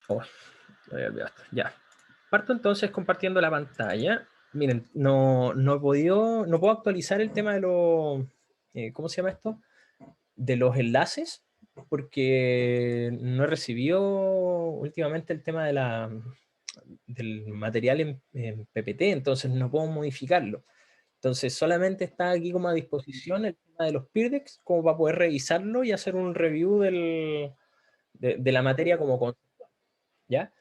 Oh, lo había olvidado. Ya. Parto entonces compartiendo la pantalla. Miren, no puedo actualizar el tema de los, ¿cómo se llama esto? De los enlaces, porque no he recibido últimamente el tema del material en PPT, entonces no puedo modificarlo. Entonces solamente está aquí como a disposición el tema de los peer decks, como para poder revisarlo y hacer un review de la materia como concepto, ¿ya?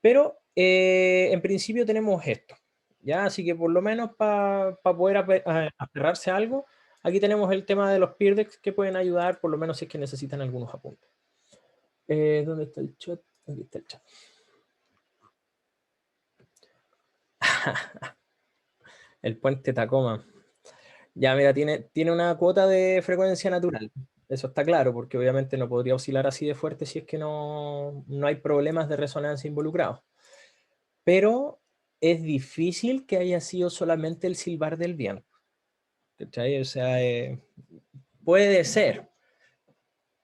Pero en principio tenemos esto, ¿ya? Así que por lo menos para poder aferrarse a algo, aquí tenemos el tema de los peer decks que pueden ayudar, por lo menos si es que necesitan algunos apuntes. ¿Dónde está el chat? Aquí está el chat. El puente Tacoma. Ya, mira, tiene una cuota de frecuencia natural. Eso está claro, porque obviamente no podría oscilar así de fuerte si es que no hay problemas de resonancia involucrados. Pero es difícil que haya sido solamente el silbar del viento. ¿Cachai? O sea, puede ser,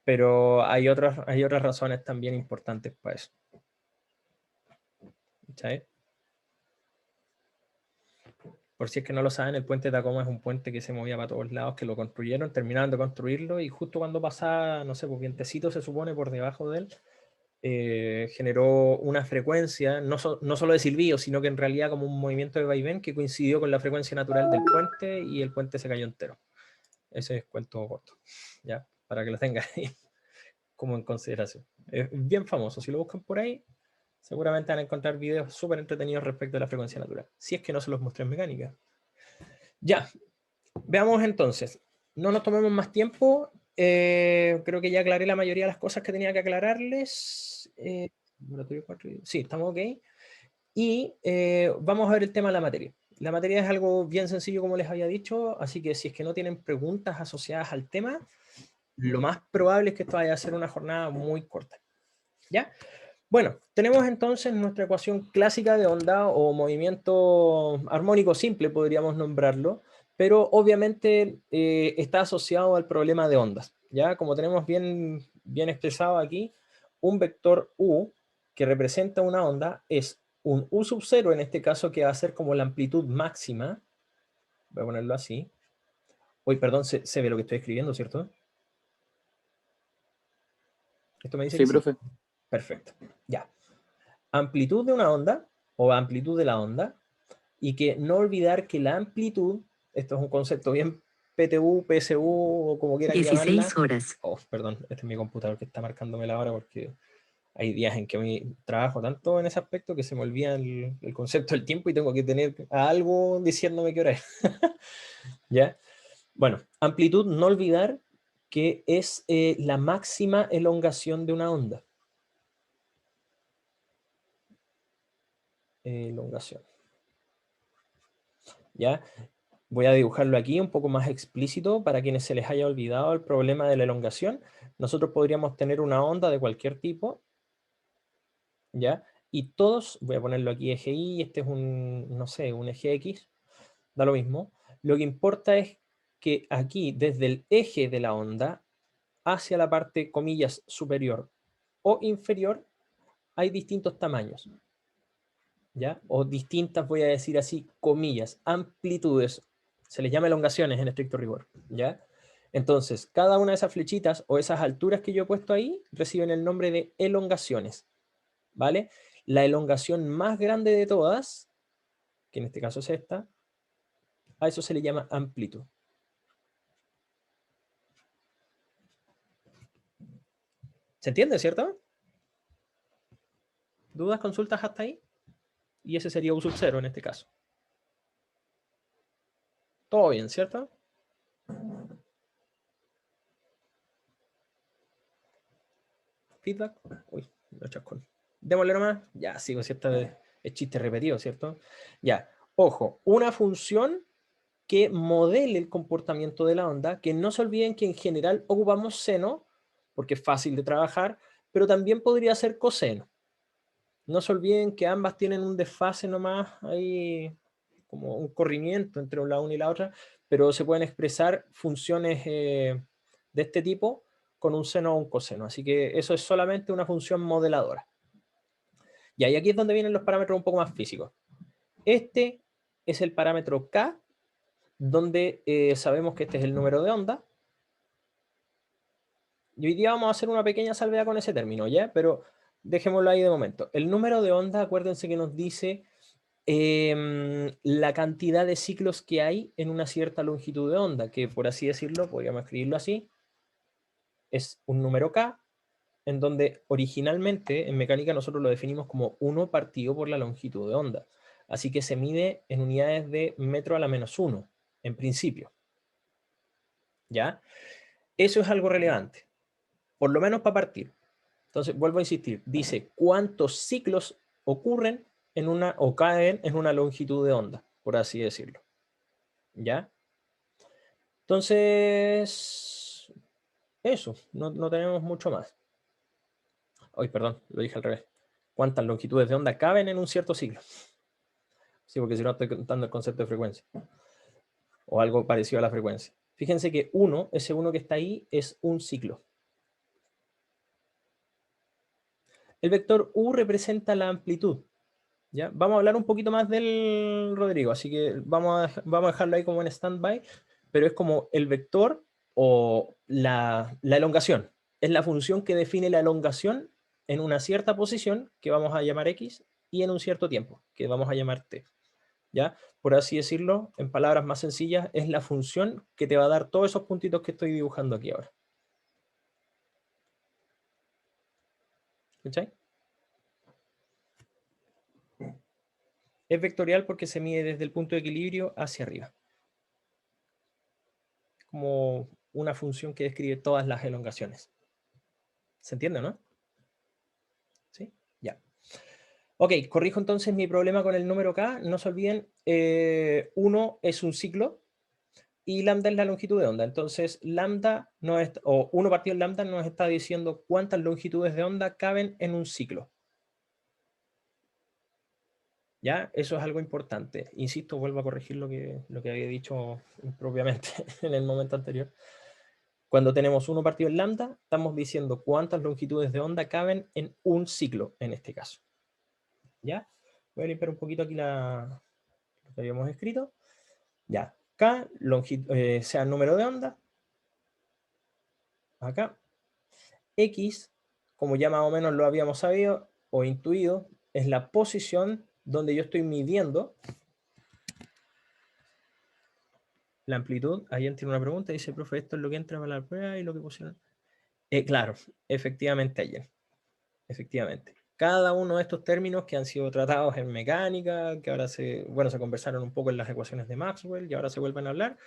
pero hay otras razones también importantes para eso. ¿Cachai? Por si es que no lo saben, el puente de Tacoma es un puente que se movía para todos lados, que lo construyeron, terminaron de construirlo y justo cuando pasaba, no sé, pues vientecito se supone por debajo de él, generó una frecuencia, no solo de silbido, sino que en realidad como un movimiento de vaivén que coincidió con la frecuencia natural del puente y el puente se cayó entero. Ese es cuento corto, ¿ya? Para que lo tengan ahí como en consideración. Es bien famoso, si lo buscan por ahí, seguramente van a encontrar videos súper entretenidos respecto a la frecuencia natural, si es que no se los mostré en mecánica. Ya, veamos entonces. No nos tomemos más tiempo. Creo que ya aclaré la mayoría de las cosas que tenía que aclararles. Sí, estamos ok. Y vamos a ver el tema de la materia. La materia es algo bien sencillo, como les había dicho, así que si es que no tienen preguntas asociadas al tema, lo más probable es que esto vaya a ser una jornada muy corta. ¿Ya? Bueno, tenemos entonces nuestra ecuación clásica de onda o movimiento armónico simple, podríamos nombrarlo, pero obviamente está asociado al problema de ondas. ¿Ya? Como tenemos bien expresado aquí, un vector U que representa una onda es un U sub 0, en este caso, que va a ser como la amplitud máxima. Voy a ponerlo así. Uy, perdón, se ve lo que estoy escribiendo, ¿cierto? Esto me dice Sí, que sí. profe. Perfecto. Ya. Amplitud de una onda o amplitud de la onda, y que no olvidar que la amplitud, esto es un concepto bien PTU, PSU o como quieran 16 llamarla. horas. Oh, perdón, este es mi computador que está marcándome la hora porque hay días en que trabajo tanto en ese aspecto que se me olvida el concepto del tiempo y tengo que tener a algo diciéndome qué hora es. ¿Ya? Bueno, amplitud, no olvidar que es la máxima elongación de una onda. Elongación. ¿Ya? Voy a dibujarlo aquí un poco más explícito para quienes se les haya olvidado el problema de la elongación. Nosotros podríamos tener una onda de cualquier tipo, ¿ya? Y todos, voy a ponerlo aquí eje Y, este es un, no sé, un eje X, da lo mismo. Lo que importa es que aquí, desde el eje de la onda hacia la parte, comillas, superior o inferior, hay distintos tamaños, ¿ya? O distintas, voy a decir así, comillas, amplitudes. Se les llama elongaciones en estricto rigor, ¿ya? Entonces, cada una de esas flechitas o esas alturas que yo he puesto ahí reciben el nombre de elongaciones, ¿vale? La elongación más grande de todas, que en este caso es esta, a eso se le llama amplitud. ¿Se entiende, cierto? ¿Dudas, consultas hasta ahí? Y ese sería U sub 0 en este caso. Todo bien, ¿cierto? Feedback. Uy, lo chascón. Démosle nomás. Ya, sigo, ¿cierto? Es chiste repetido, ¿cierto? Ya. Ojo, una función que modele el comportamiento de la onda, que no se olviden que en general ocupamos seno, porque es fácil de trabajar, pero también podría ser coseno. No se olviden que ambas tienen un desfase nomás, ahí como un corrimiento entre la una y la otra, pero se pueden expresar funciones de este tipo con un seno o un coseno. Así que eso es solamente una función modeladora. Y aquí es donde vienen los parámetros un poco más físicos. Este es el parámetro K, donde sabemos que este es el número de onda. Y hoy día vamos a hacer una pequeña salvedad con ese término, ¿ya? Pero dejémoslo ahí de momento. El número de onda, acuérdense que nos dice la cantidad de ciclos que hay en una cierta longitud de onda, que por así decirlo, podríamos escribirlo así, es un número K, en donde originalmente en mecánica nosotros lo definimos como 1 partido por la longitud de onda. Así que se mide en unidades de metro a la menos 1, en principio. ¿Ya? Eso es algo relevante, por lo menos para partir. Entonces, vuelvo a insistir, dice cuántos ciclos ocurren en una, o caen en una longitud de onda, por así decirlo. ¿Ya? Entonces, eso, no tenemos mucho más. Ay, perdón, lo dije al revés. ¿Cuántas longitudes de onda caben en un cierto ciclo? Sí, porque si no estoy contando el concepto de frecuencia. O algo parecido a la frecuencia. Fíjense que 1, ese 1 que está ahí, es un ciclo. El vector U representa la amplitud. ¿Ya? Vamos a hablar un poquito más del Rodrigo, así que vamos a dejarlo ahí como en stand-by, pero es como el vector o la elongación. Es la función que define la elongación en una cierta posición, que vamos a llamar X, y en un cierto tiempo, que vamos a llamar T. ¿Ya? Por así decirlo, en palabras más sencillas, es la función que te va a dar todos esos puntitos que estoy dibujando aquí ahora. ¿Escucháis? Es vectorial porque se mide desde el punto de equilibrio hacia arriba. Como una función que describe todas las elongaciones. ¿Se entiende, no? ¿Sí? Ya. Ok, corrijo entonces mi problema con el número K. No se olviden, 1 es un ciclo y lambda es la longitud de onda. Entonces, lambda no es, o 1 partido en lambda nos está diciendo cuántas longitudes de onda caben en un ciclo. ¿Ya? Eso es algo importante. Insisto, vuelvo a corregir lo que había dicho impropiamente en el momento anterior. Cuando tenemos 1 partido en lambda, estamos diciendo cuántas longitudes de onda caben en un ciclo, en este caso. ¿Ya? Voy a limpiar un poquito aquí lo que habíamos escrito. Ya. K, sea el número de onda. Acá. X, como ya más o menos lo habíamos sabido o intuido, es la posición donde yo estoy midiendo la amplitud. Alguien tiene una pregunta, dice, profe, esto es lo que entra para la prueba y lo que pusieron. Claro, efectivamente, ayer. Efectivamente. Cada uno de estos términos que han sido tratados en mecánica, que ahora se conversaron un poco en las ecuaciones de Maxwell y ahora se vuelven a hablar,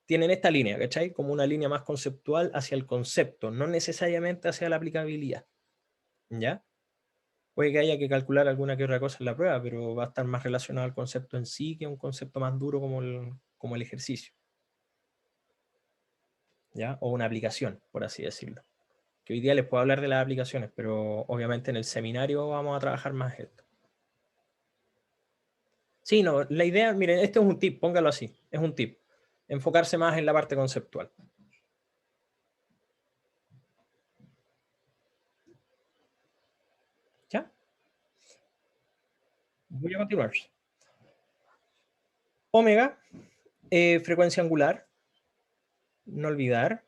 tienen esta línea, ¿cachai? Como una línea más conceptual hacia el concepto, no necesariamente hacia la aplicabilidad. ¿Ya? Puede que haya que calcular alguna que otra cosa en la prueba, pero va a estar más relacionado al concepto en sí que un concepto más duro como el ejercicio. ¿Ya? O una aplicación, por así decirlo. Que hoy día les puedo hablar de las aplicaciones, pero obviamente en el seminario vamos a trabajar más esto. Sí, no, la idea, miren, esto es un tip, póngalo así, es un tip. Enfocarse más en la parte conceptual. ¿Ya? Voy a continuar. Omega, frecuencia angular, no olvidar.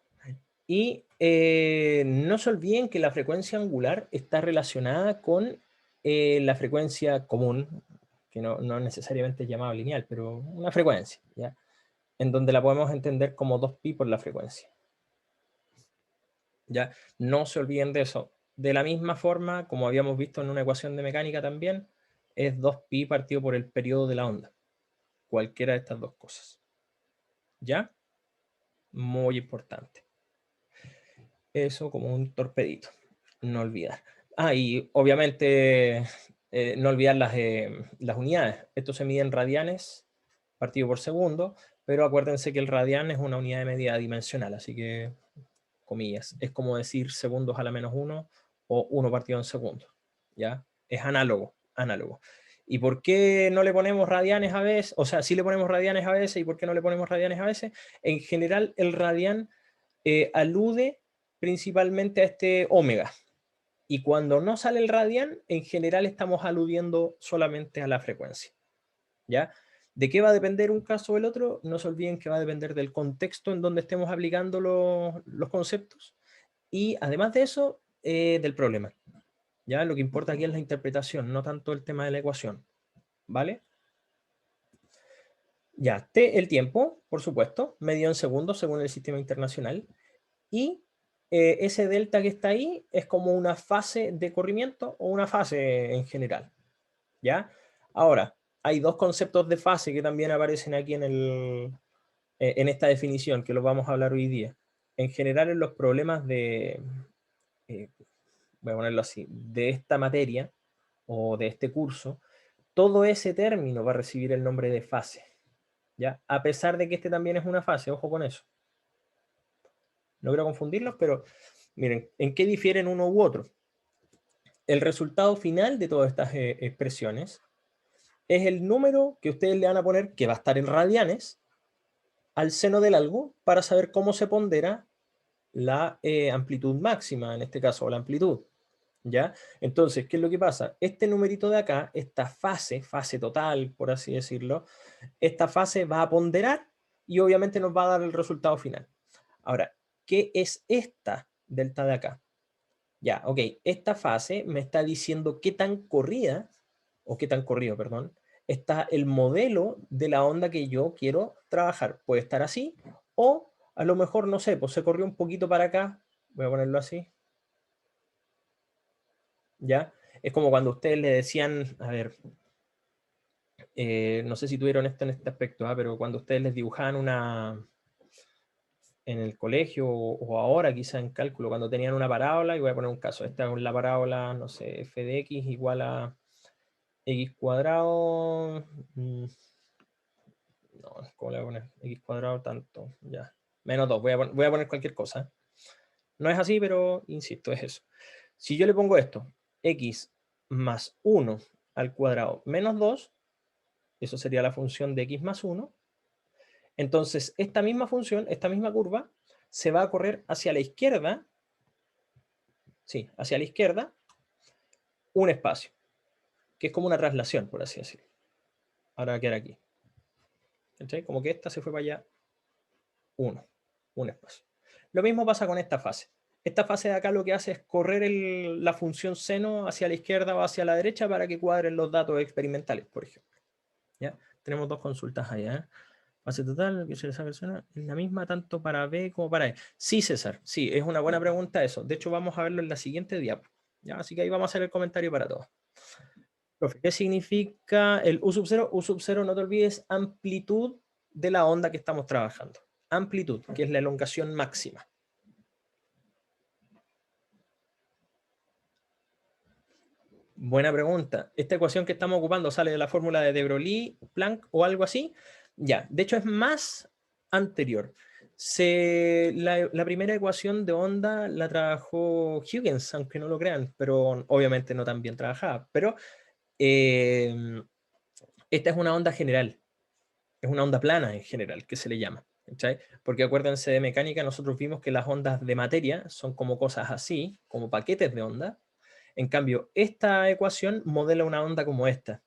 Y no se olviden que la frecuencia angular está relacionada con la frecuencia común, que no necesariamente es llamada lineal, pero una frecuencia, ¿ya? En donde la podemos entender como 2pi por la frecuencia. ¿Ya? No se olviden de eso. De la misma forma, como habíamos visto en una ecuación de mecánica también, es 2pi partido por el periodo de la onda. Cualquiera de estas dos cosas. ¿Ya? Muy importante. Eso como un torpedito. No olvidar. Y obviamente no olvidar las unidades. Esto se mide en radianes partido por segundo, pero acuérdense que el radian es una unidad de medida dimensional, así que, comillas, es como decir segundos a la menos 1 o 1 partido en segundo. ¿Ya? Es análogo, análogo. ¿Y por qué no le ponemos radianes a veces? O sea, sí le ponemos radianes a veces, ¿y por qué no le ponemos radianes a veces? En general, el radian alude principalmente a este omega. Y cuando no sale el radian, en general estamos aludiendo solamente a la frecuencia, ¿ya? ¿De qué va a depender un caso o el otro? No se olviden que va a depender del contexto en donde estemos aplicando los conceptos y además de eso, del problema. ¿Ya? Lo que importa aquí es la interpretación, no tanto el tema de la ecuación, ¿vale? Ya, T, el tiempo, por supuesto, medido en segundos según el sistema internacional, y ese delta que está ahí es como una fase de corrimiento o una fase en general, ¿ya? Ahora, hay dos conceptos de fase que también aparecen aquí en esta definición, que los vamos a hablar hoy día. En general, en los problemas eh, voy a ponerlo así, de esta materia o de este curso, todo ese término va a recibir el nombre de fase, ¿ya? A pesar de que este también es una fase, ojo con eso. No quiero confundirlos, pero miren, ¿en qué difieren uno u otro? El resultado final de todas estas expresiones es el número que ustedes le van a poner, que va a estar en radianes, al seno del algo, para saber cómo se pondera la amplitud máxima, en este caso, o la amplitud. ¿Ya? Entonces, ¿qué es lo que pasa? Este numerito de acá, esta fase total, por así decirlo, esta fase va a ponderar y obviamente nos va a dar el resultado final. Ahora, ¿qué es esta delta de acá? Ya, ok, esta fase me está diciendo qué tan corrida, o qué tan corrido, perdón, está el modelo de la onda que yo quiero trabajar. Puede estar así, o a lo mejor, no sé, pues se corrió un poquito para acá, voy a ponerlo así, ¿ya? Es como cuando ustedes le decían, a ver, no sé si tuvieron esto en este aspecto, pero cuando ustedes les dibujaban en el colegio o ahora quizá en cálculo, cuando tenían una parábola, y voy a poner un caso, esta es la parábola, no sé, f de x igual a x cuadrado, no, ¿cómo le voy a poner? X cuadrado tanto, ya, menos 2, voy a poner cualquier cosa. No es así, pero insisto, es eso. Si yo le pongo esto, x más 1 al cuadrado menos 2, eso sería la función de x más 1. Entonces, esta misma función, esta misma curva, se va a correr hacia la izquierda, sí, hacia la izquierda, un espacio, que es como una traslación, por así decirlo. Ahora va a quedar aquí. ¿Entendés? Como que esta se fue para allá, un espacio. Lo mismo pasa con esta fase. Esta fase de acá lo que hace es correr la función seno hacia la izquierda o hacia la derecha para que cuadren los datos experimentales, por ejemplo. ¿Ya? Tenemos dos consultas allá. ¿Eh? Fase total, que se esa persona es la misma tanto para B como para E. Sí, César, sí, es una buena pregunta eso. De hecho, vamos a verlo en la siguiente diapo. ¿Ya? Así que ahí vamos a hacer el comentario para todos. Profe, ¿qué significa el U sub 0? U sub 0, no te olvides, amplitud de la onda que estamos trabajando. Amplitud, que es la elongación máxima. Buena pregunta. ¿Esta ecuación que estamos ocupando sale de la fórmula de de Broglie, Planck o algo así? Ya, de hecho es más anterior. La primera ecuación de onda la trabajó Huygens, aunque no lo crean, pero obviamente no tan bien trabajada. Pero eh, esta es una onda general, es una onda plana en general, que se le llama. ¿Cachai? Porque acuérdense de mecánica, nosotros vimos que las ondas de materia son como cosas así, como paquetes de onda. En cambio, esta ecuación modela una onda como esta.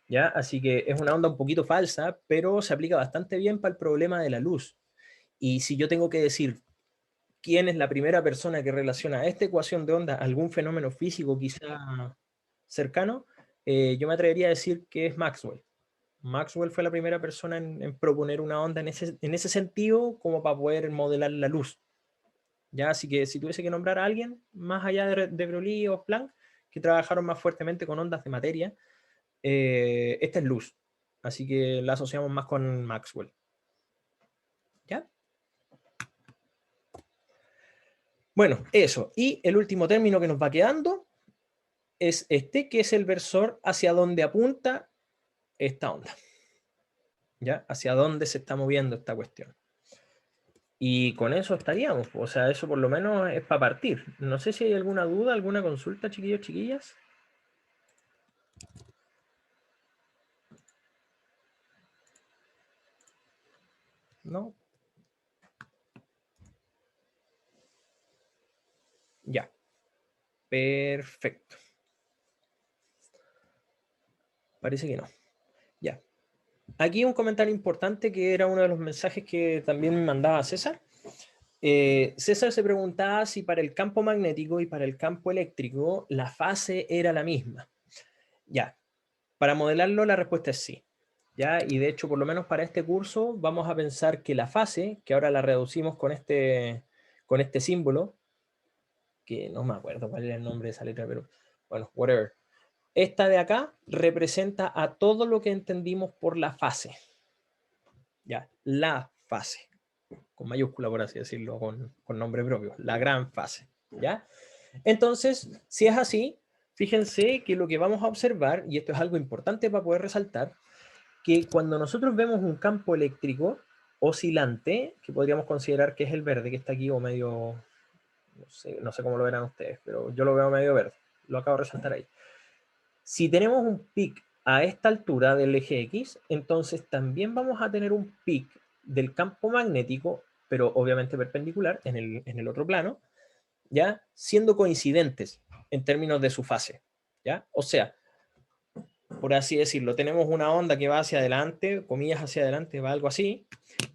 ¿Ya? Así que es una onda un poquito falsa, pero se aplica bastante bien para el problema de la luz. Y si yo tengo que decir quién es la primera persona que relaciona esta ecuación de onda a algún fenómeno físico quizá cercano, yo me atrevería a decir que es Maxwell. Maxwell fue la primera persona en proponer una onda en ese sentido como para poder modelar la luz. ¿Ya? Así que si tuviese que nombrar a alguien, más allá de Broglie o Planck, que trabajaron más fuertemente con ondas de materia, esta es luz. Así que la asociamos más con Maxwell. ¿Ya? Bueno, eso. Y el último término que nos va quedando es este, que es el versor hacia donde apunta esta onda. ¿Ya? Hacia dónde se está moviendo esta cuestión. Y con eso estaríamos. O sea, eso por lo menos es para partir. No sé si hay alguna duda, alguna consulta, chiquillos, chiquillas. ¿No? Ya. Perfecto. Parece que no. Ya. Aquí un comentario importante que era uno de los mensajes que también me mandaba César. César se preguntaba si para el campo magnético y para el campo eléctrico la fase era la misma. Ya, para modelarlo la respuesta es sí. ¿Ya? Y de hecho, por lo menos para este curso, vamos a pensar que la fase, que ahora la reducimos con este símbolo, que no me acuerdo cuál era el nombre de esa letra, pero bueno, whatever. Esta de acá representa a todo lo que entendimos por la fase. ¿Ya? La fase. Con mayúscula, por así decirlo, con nombre propio. La gran fase. ¿Ya? Entonces, si es así, fíjense que lo que vamos a observar, y esto es algo importante para poder resaltar, que cuando nosotros vemos un campo eléctrico oscilante, que podríamos considerar que es el verde, que está aquí o medio, no sé cómo lo verán ustedes, pero yo lo veo medio verde, lo acabo de resaltar ahí. Si tenemos un pic a esta altura del eje X, entonces también vamos a tener un pic del campo magnético, pero obviamente perpendicular en el otro plano, ¿ya? Siendo coincidentes en términos de su fase, ¿ya? O sea, por así decirlo, tenemos una onda que va hacia adelante, comillas hacia adelante, va algo así,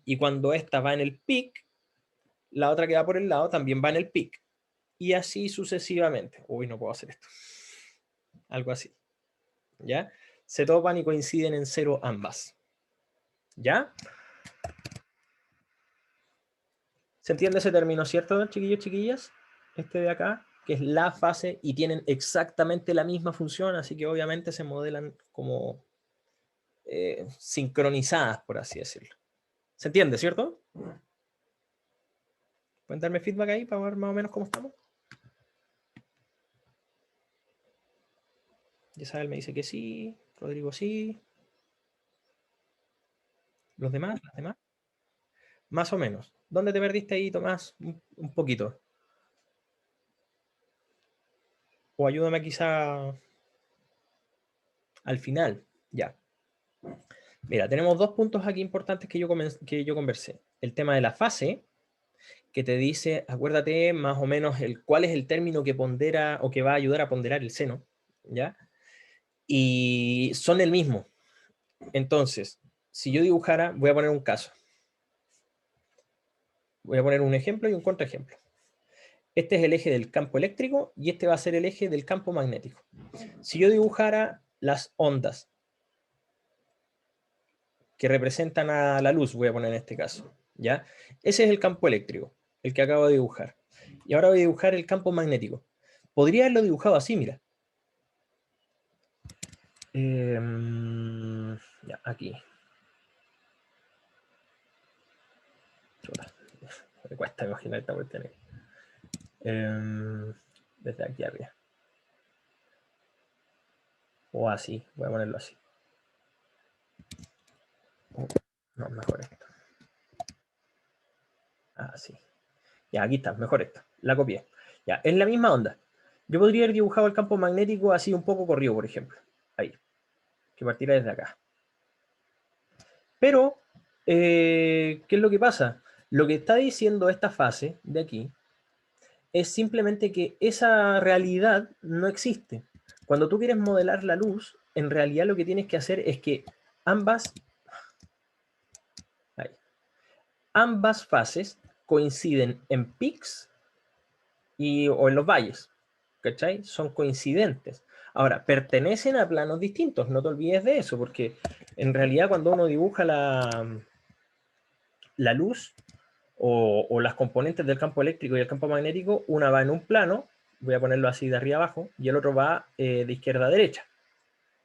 y cuando esta va en el pic, la otra que va por el lado también va en el pic, y así sucesivamente. Uy, no puedo hacer esto. Algo así, ¿ya? Se topan y coinciden en cero ambas, ¿ya? ¿Se entiende ese término, cierto, chiquillos, chiquillas? Este de acá, que es la fase, y tienen exactamente la misma función, así que obviamente se modelan como sincronizadas, por así decirlo. ¿Se entiende, cierto? ¿Pueden darme feedback ahí para ver más o menos cómo estamos? Isabel me dice que sí, Rodrigo sí. ¿Los demás? ¿Las demás? Más o menos. ¿Dónde te perdiste ahí, Tomás? Un poquito. O ayúdame quizá al final. Ya. Mira, tenemos dos puntos aquí importantes que yo conversé. El tema de la fase, que te dice, acuérdate más o menos cuál es el término que pondera o que va a ayudar a ponderar el seno, ¿ya? Y son el mismo. Entonces, si yo dibujara, voy a poner un caso. Voy a poner un ejemplo y un contraejemplo. Este es el eje del campo eléctrico y este va a ser el eje del campo magnético. Si yo dibujara las ondas que representan a la luz, voy a poner en este caso, ¿ya? Ese es el campo eléctrico, el que acabo de dibujar. Y ahora voy a dibujar el campo magnético. Podría haberlo dibujado así, mira. Ya, aquí. Me cuesta imaginar esta cuestión. Desde aquí arriba. O así, voy a ponerlo así. No, mejor esto. Así. Ya, aquí está, mejor esto. La copié. Ya, es la misma onda. Yo podría haber dibujado el campo magnético así un poco corrido, por ejemplo. Ahí. Que partiera desde acá. Pero, ¿qué es lo que pasa? Lo que está diciendo esta fase de aquí es simplemente que esa realidad no existe. Cuando tú quieres modelar la luz, en realidad lo que tienes que hacer es que ambas fases coinciden en pics o en los valles, ¿cachai? Son coincidentes. Ahora, pertenecen a planos distintos, no te olvides de eso, porque en realidad cuando uno dibuja la luz o las componentes del campo eléctrico y el campo magnético, una va en un plano, voy a ponerlo así de arriba abajo, y el otro va de izquierda a derecha,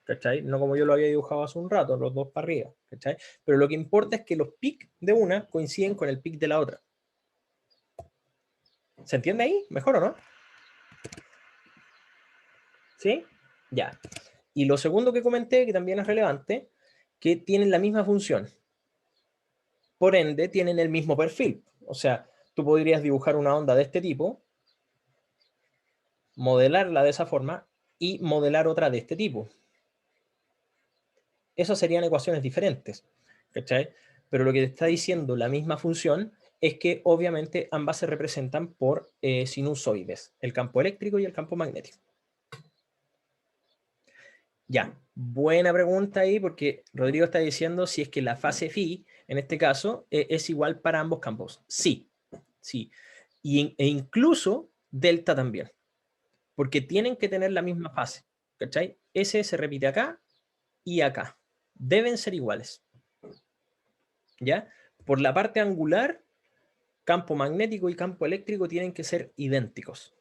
¿cachai? No como yo lo había dibujado hace un rato, los dos para arriba, ¿cachai? Pero lo que importa es que los pics de una coinciden con el pic de la otra. ¿Se entiende ahí? ¿Mejor o no? ¿Sí? Ya. Y lo segundo que comenté, que también es relevante, que tienen la misma función. Por ende, tienen el mismo perfil. O sea, tú podrías dibujar una onda de este tipo, modelarla de esa forma y modelar otra de este tipo. Esas serían ecuaciones diferentes, ¿cachai? Pero lo que te está diciendo la misma función es que obviamente ambas se representan por sinusoides, el campo eléctrico y el campo magnético. Ya, buena pregunta ahí, porque Rodrigo está diciendo si es que la fase phi, en este caso, es igual para ambos campos. Sí, sí. E incluso delta también, porque tienen que tener la misma fase. ¿Cachai? Ese se repite acá y acá. Deben ser iguales. ¿Ya? Por la parte angular, campo magnético y campo eléctrico tienen que ser idénticos.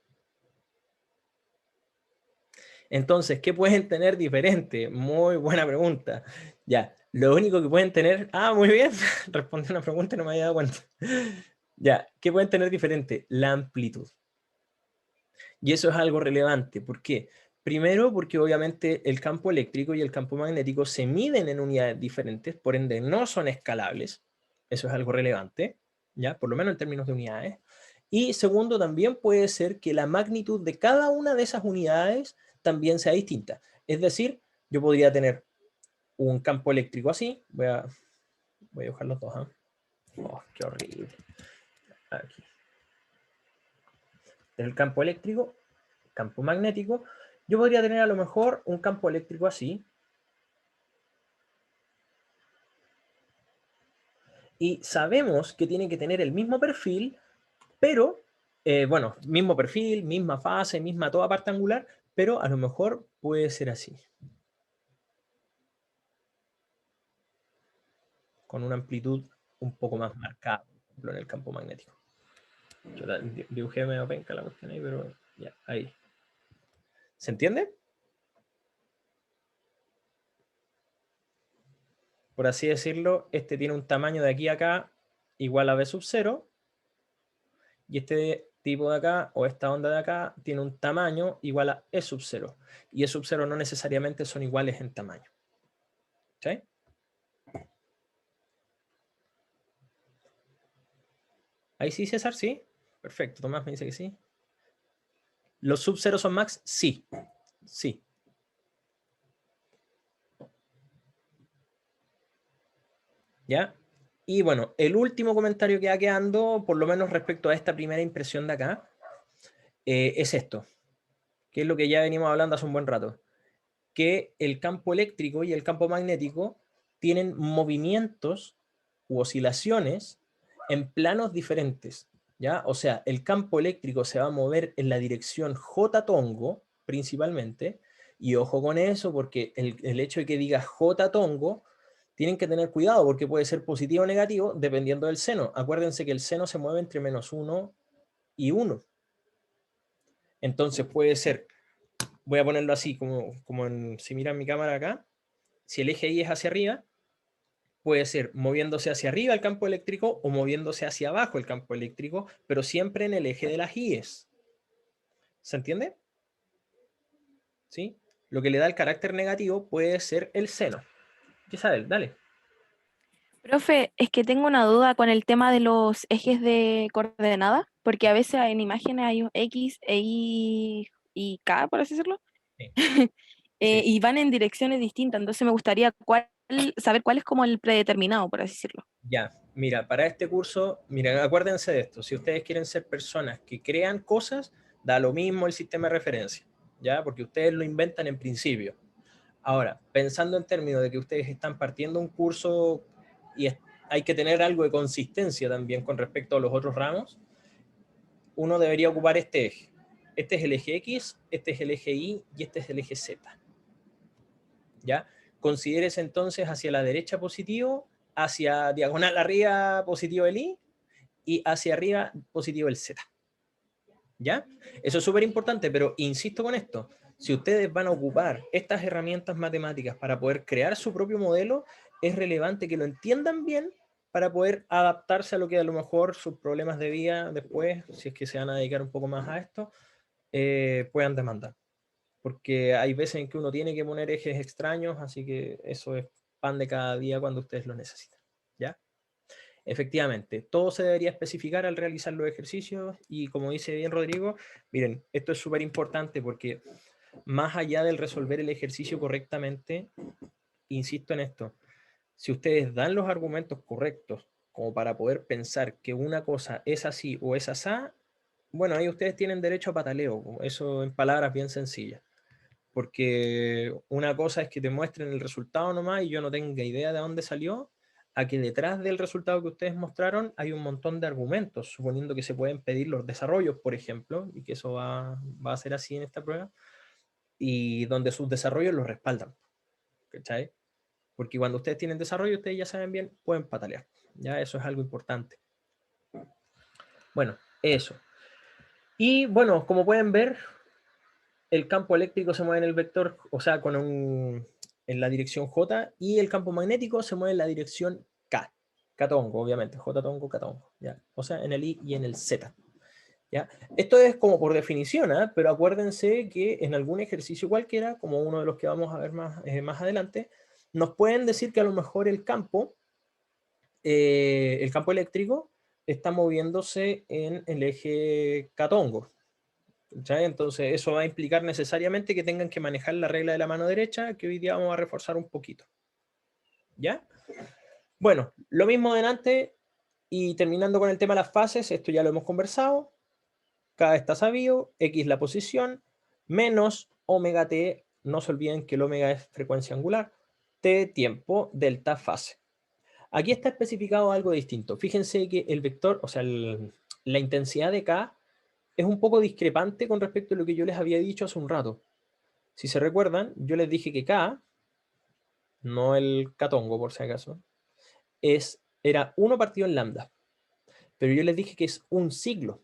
Entonces, ¿qué pueden tener diferente? Muy buena pregunta. Ya, lo único que pueden tener... Ah, muy bien, respondí una pregunta y no me había dado cuenta. Ya, ¿qué pueden tener diferente? La amplitud. Y eso es algo relevante. ¿Por qué? Primero, porque obviamente el campo eléctrico y el campo magnético se miden en unidades diferentes, por ende no son escalables. Eso es algo relevante, ¿ya? Por lo menos en términos de unidades. Y segundo, también puede ser que la magnitud de cada una de esas unidades también sea distinta. Es decir, yo podría tener un campo eléctrico así. Voy a dibujar los dos. Oh, qué horrible. Aquí. El campo eléctrico, campo magnético. Yo podría tener a lo mejor un campo eléctrico así. Y sabemos que tiene que tener el mismo perfil, pero, bueno, mismo perfil, misma fase, misma toda parte angular, pero a lo mejor puede ser así. Con una amplitud un poco más marcada, por ejemplo, en el campo magnético. Yo dibujé medio penca la cuestión ahí, pero ya, ahí. ¿Se entiende? Por así decirlo, este tiene un tamaño de aquí a acá igual a B sub 0, y este tipo de acá, o esta onda de acá, tiene un tamaño igual a E sub 0. Y E sub 0 no necesariamente son iguales en tamaño. ¿Sí? Ahí sí, César, sí. Perfecto, Tomás me dice que sí. ¿Los sub 0 son max? Sí. Sí. ¿Ya? Y bueno, el último comentario que va quedando, por lo menos respecto a esta primera impresión de acá, es esto, que es lo que ya venimos hablando hace un buen rato, que el campo eléctrico y el campo magnético tienen movimientos u oscilaciones en planos diferentes, ¿ya? O sea, el campo eléctrico se va a mover en la dirección J-tongo, principalmente, y ojo con eso, porque el hecho de que diga J-tongo, tienen que tener cuidado, porque puede ser positivo o negativo, dependiendo del seno. Acuérdense que el seno se mueve entre -1 y 1. Entonces puede ser, voy a ponerlo así, como si miran mi cámara acá, si el eje Y es hacia arriba, puede ser moviéndose hacia arriba el campo eléctrico o moviéndose hacia abajo el campo eléctrico, pero siempre en el eje de las I's. ¿Se entiende? ¿Sí? Lo que le da el carácter negativo puede ser el seno. Isabel, dale. Profe, es que tengo una duda con el tema de los ejes de coordenada, porque a veces en imágenes hay un X, y K, por así decirlo, Sí, sí. y van en direcciones distintas, entonces me gustaría saber cuál es como el predeterminado, por así decirlo. Ya, mira, para este curso, mira, acuérdense de esto, si ustedes quieren ser personas que crean cosas, da lo mismo el sistema de referencia, ¿ya? Porque ustedes lo inventan en principio. Ahora, pensando en términos de que ustedes están partiendo un curso y hay que tener algo de consistencia también con respecto a los otros ramos, uno debería ocupar este eje. Este es el eje X, este es el eje Y y este es el eje Z. ¿Ya? Considérese entonces hacia la derecha positivo, hacia diagonal arriba positivo el Y y hacia arriba positivo el Z. ¿Ya? Eso es súper importante, pero insisto con esto, si ustedes van a ocupar estas herramientas matemáticas para poder crear su propio modelo, es relevante que lo entiendan bien para poder adaptarse a lo que a lo mejor sus problemas de vida después, si es que se van a dedicar un poco más a esto, puedan demandar. Porque hay veces en que uno tiene que poner ejes extraños, así que eso es pan de cada día cuando ustedes lo necesitan. ¿Ya? Efectivamente, todo se debería especificar al realizar los ejercicios y como dice bien Rodrigo, miren, esto es súper importante porque más allá del resolver el ejercicio correctamente, insisto en esto, si ustedes dan los argumentos correctos como para poder pensar que una cosa es así o es asá, bueno, ahí ustedes tienen derecho a pataleo, eso en palabras bien sencillas. Porque una cosa es que te muestren el resultado nomás y yo no tenga idea de dónde salió, a que detrás del resultado que ustedes mostraron hay un montón de argumentos, suponiendo que se pueden pedir los desarrollos, por ejemplo, y que eso va a ser así en esta prueba, y donde sus desarrollos los respaldan. ¿Cachai? Porque cuando ustedes tienen desarrollo, ustedes ya saben bien, pueden patalear. Ya eso es algo importante. Bueno, eso. Y bueno, como pueden ver, el campo eléctrico se mueve en el vector, o sea, en la dirección J, y el campo magnético se mueve en la dirección K. K-tongo, obviamente, J-tongo, K-tongo, ¿ya? O sea, en el I y en el Z. ¿Ya? Esto es como por definición, ¿eh? Pero acuérdense que en algún ejercicio cualquiera, como uno de los que vamos a ver más adelante, nos pueden decir que a lo mejor el campo eléctrico está moviéndose en el eje K-tongo. ¿Ya? Entonces eso va a implicar necesariamente que tengan que manejar la regla de la mano derecha, que hoy día vamos a reforzar un poquito. ¿Ya? Bueno, lo mismo de antes, y terminando con el tema de las fases, esto ya lo hemos conversado. K está sabido, X la posición, menos omega t, no se olviden que el omega es frecuencia angular, T tiempo, delta fase. Aquí está especificado algo distinto. Fíjense que el vector, o sea, la intensidad de K es un poco discrepante con respecto a lo que yo les había dicho hace un rato. Si se recuerdan, yo les dije que K, no el K-tongo por si acaso, era 1 partido en lambda. Pero yo les dije que es un siglo.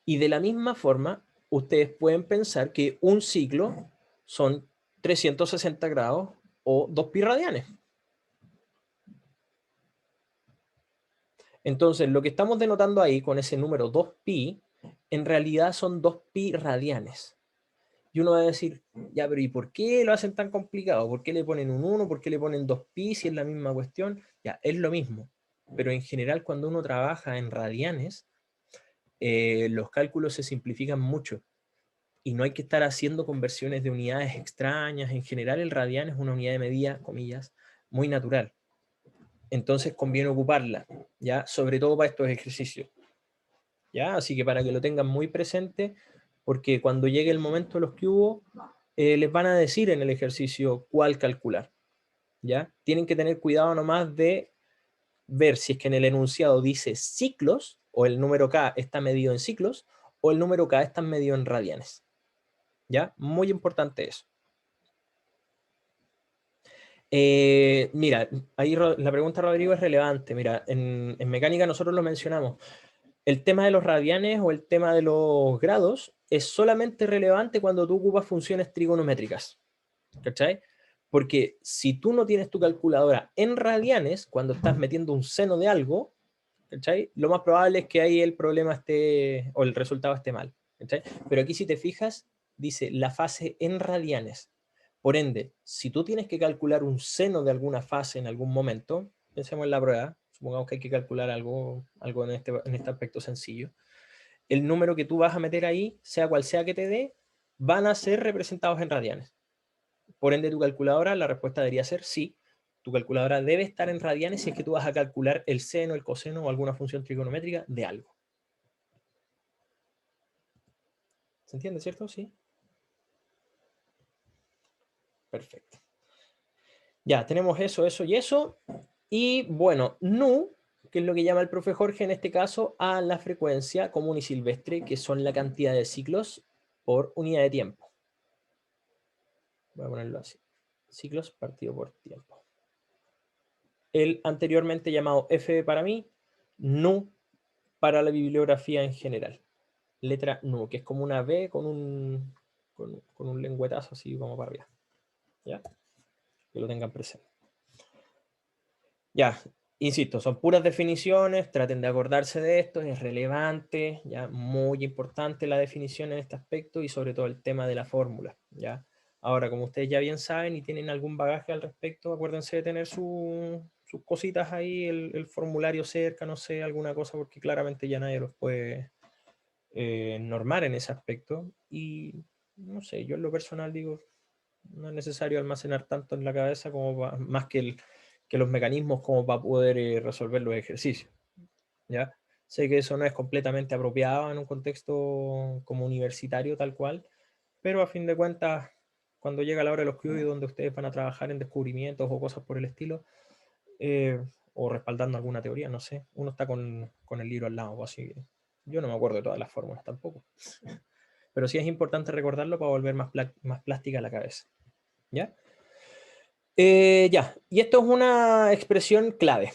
Y de la misma forma, ustedes pueden pensar que un siglo son 360 grados o 2 pi radianes. Entonces, lo que estamos denotando ahí con ese número 2pi, en realidad son 2pi radianes. Y uno va a decir, ya, pero ¿y por qué lo hacen tan complicado? ¿Por qué le ponen un 1? ¿Por qué le ponen 2pi si es la misma cuestión? Ya, es lo mismo. Pero en general, cuando uno trabaja en radianes, los cálculos se simplifican mucho. Y no hay que estar haciendo conversiones de unidades extrañas. En general, el radian es una unidad de medida, comillas, muy natural. Entonces conviene ocuparla, ¿ya? Sobre todo para estos ejercicios. ¿Ya? Así que para que lo tengan muy presente, porque cuando llegue el momento de los cubos, les van a decir en el ejercicio cuál calcular. ¿Ya? Tienen que tener cuidado nomás de ver si es que en el enunciado dice ciclos, o el número K está medido en ciclos, o el número K está medido en radianes. ¿Ya? Muy importante eso. Mira, ahí la pregunta, Rodrigo, es relevante. Mira, en mecánica nosotros lo mencionamos. El tema de los radianes o el tema de los grados es solamente relevante cuando tú ocupas funciones trigonométricas. ¿Cachai? Porque si tú no tienes tu calculadora en radianes, cuando estás metiendo un seno de algo, ¿cachai? Lo más probable es que ahí el problema esté, o el resultado esté mal. ¿Cachai? Pero aquí si te fijas, dice la fase en radianes. Por ende, si tú tienes que calcular un seno de alguna fase en algún momento, pensemos en la prueba, supongamos que hay que calcular algo en este aspecto sencillo, el número que tú vas a meter ahí, sea cual sea que te dé, van a ser representados en radianes. Por ende, tu calculadora, la respuesta debería ser sí. Tu calculadora debe estar en radianes si es que tú vas a calcular el seno, el coseno o alguna función trigonométrica de algo. ¿Se entiende, cierto? Sí. Perfecto. Ya, tenemos eso, eso y eso. Y bueno, nu, que es lo que llama el profe Jorge en este caso, a la frecuencia común y silvestre, que son la cantidad de ciclos por unidad de tiempo. Voy a ponerlo así. Ciclos partido por tiempo. El anteriormente llamado F para mí, nu para la bibliografía en general. Letra nu, que es como una B con un lengüetazo así como para arriba. ¿Ya? Que lo tengan presente. Ya, insisto, son puras definiciones, traten de acordarse de esto, es relevante, ya, muy importante la definición en este aspecto y sobre todo el tema de la fórmula, ¿ya? Ahora, como ustedes ya bien saben y tienen algún bagaje al respecto, acuérdense de tener sus cositas ahí, el formulario cerca, no sé, alguna cosa, porque claramente ya nadie los puede normar en ese aspecto. Y no sé, yo en lo personal digo, no es necesario almacenar tanto en la cabeza como más que que los mecanismos como para poder resolver los ejercicios. ¿Ya? Sé que eso no es completamente apropiado en un contexto como universitario tal cual, pero a fin de cuentas, cuando llega la hora de los estudios donde ustedes van a trabajar en descubrimientos o cosas por el estilo, o respaldando alguna teoría, no sé, uno está con el libro al lado, así que yo no me acuerdo de todas las fórmulas tampoco. Pero sí es importante recordarlo para volver más plástica la cabeza. ¿Ya? Ya, y esto es una expresión clave.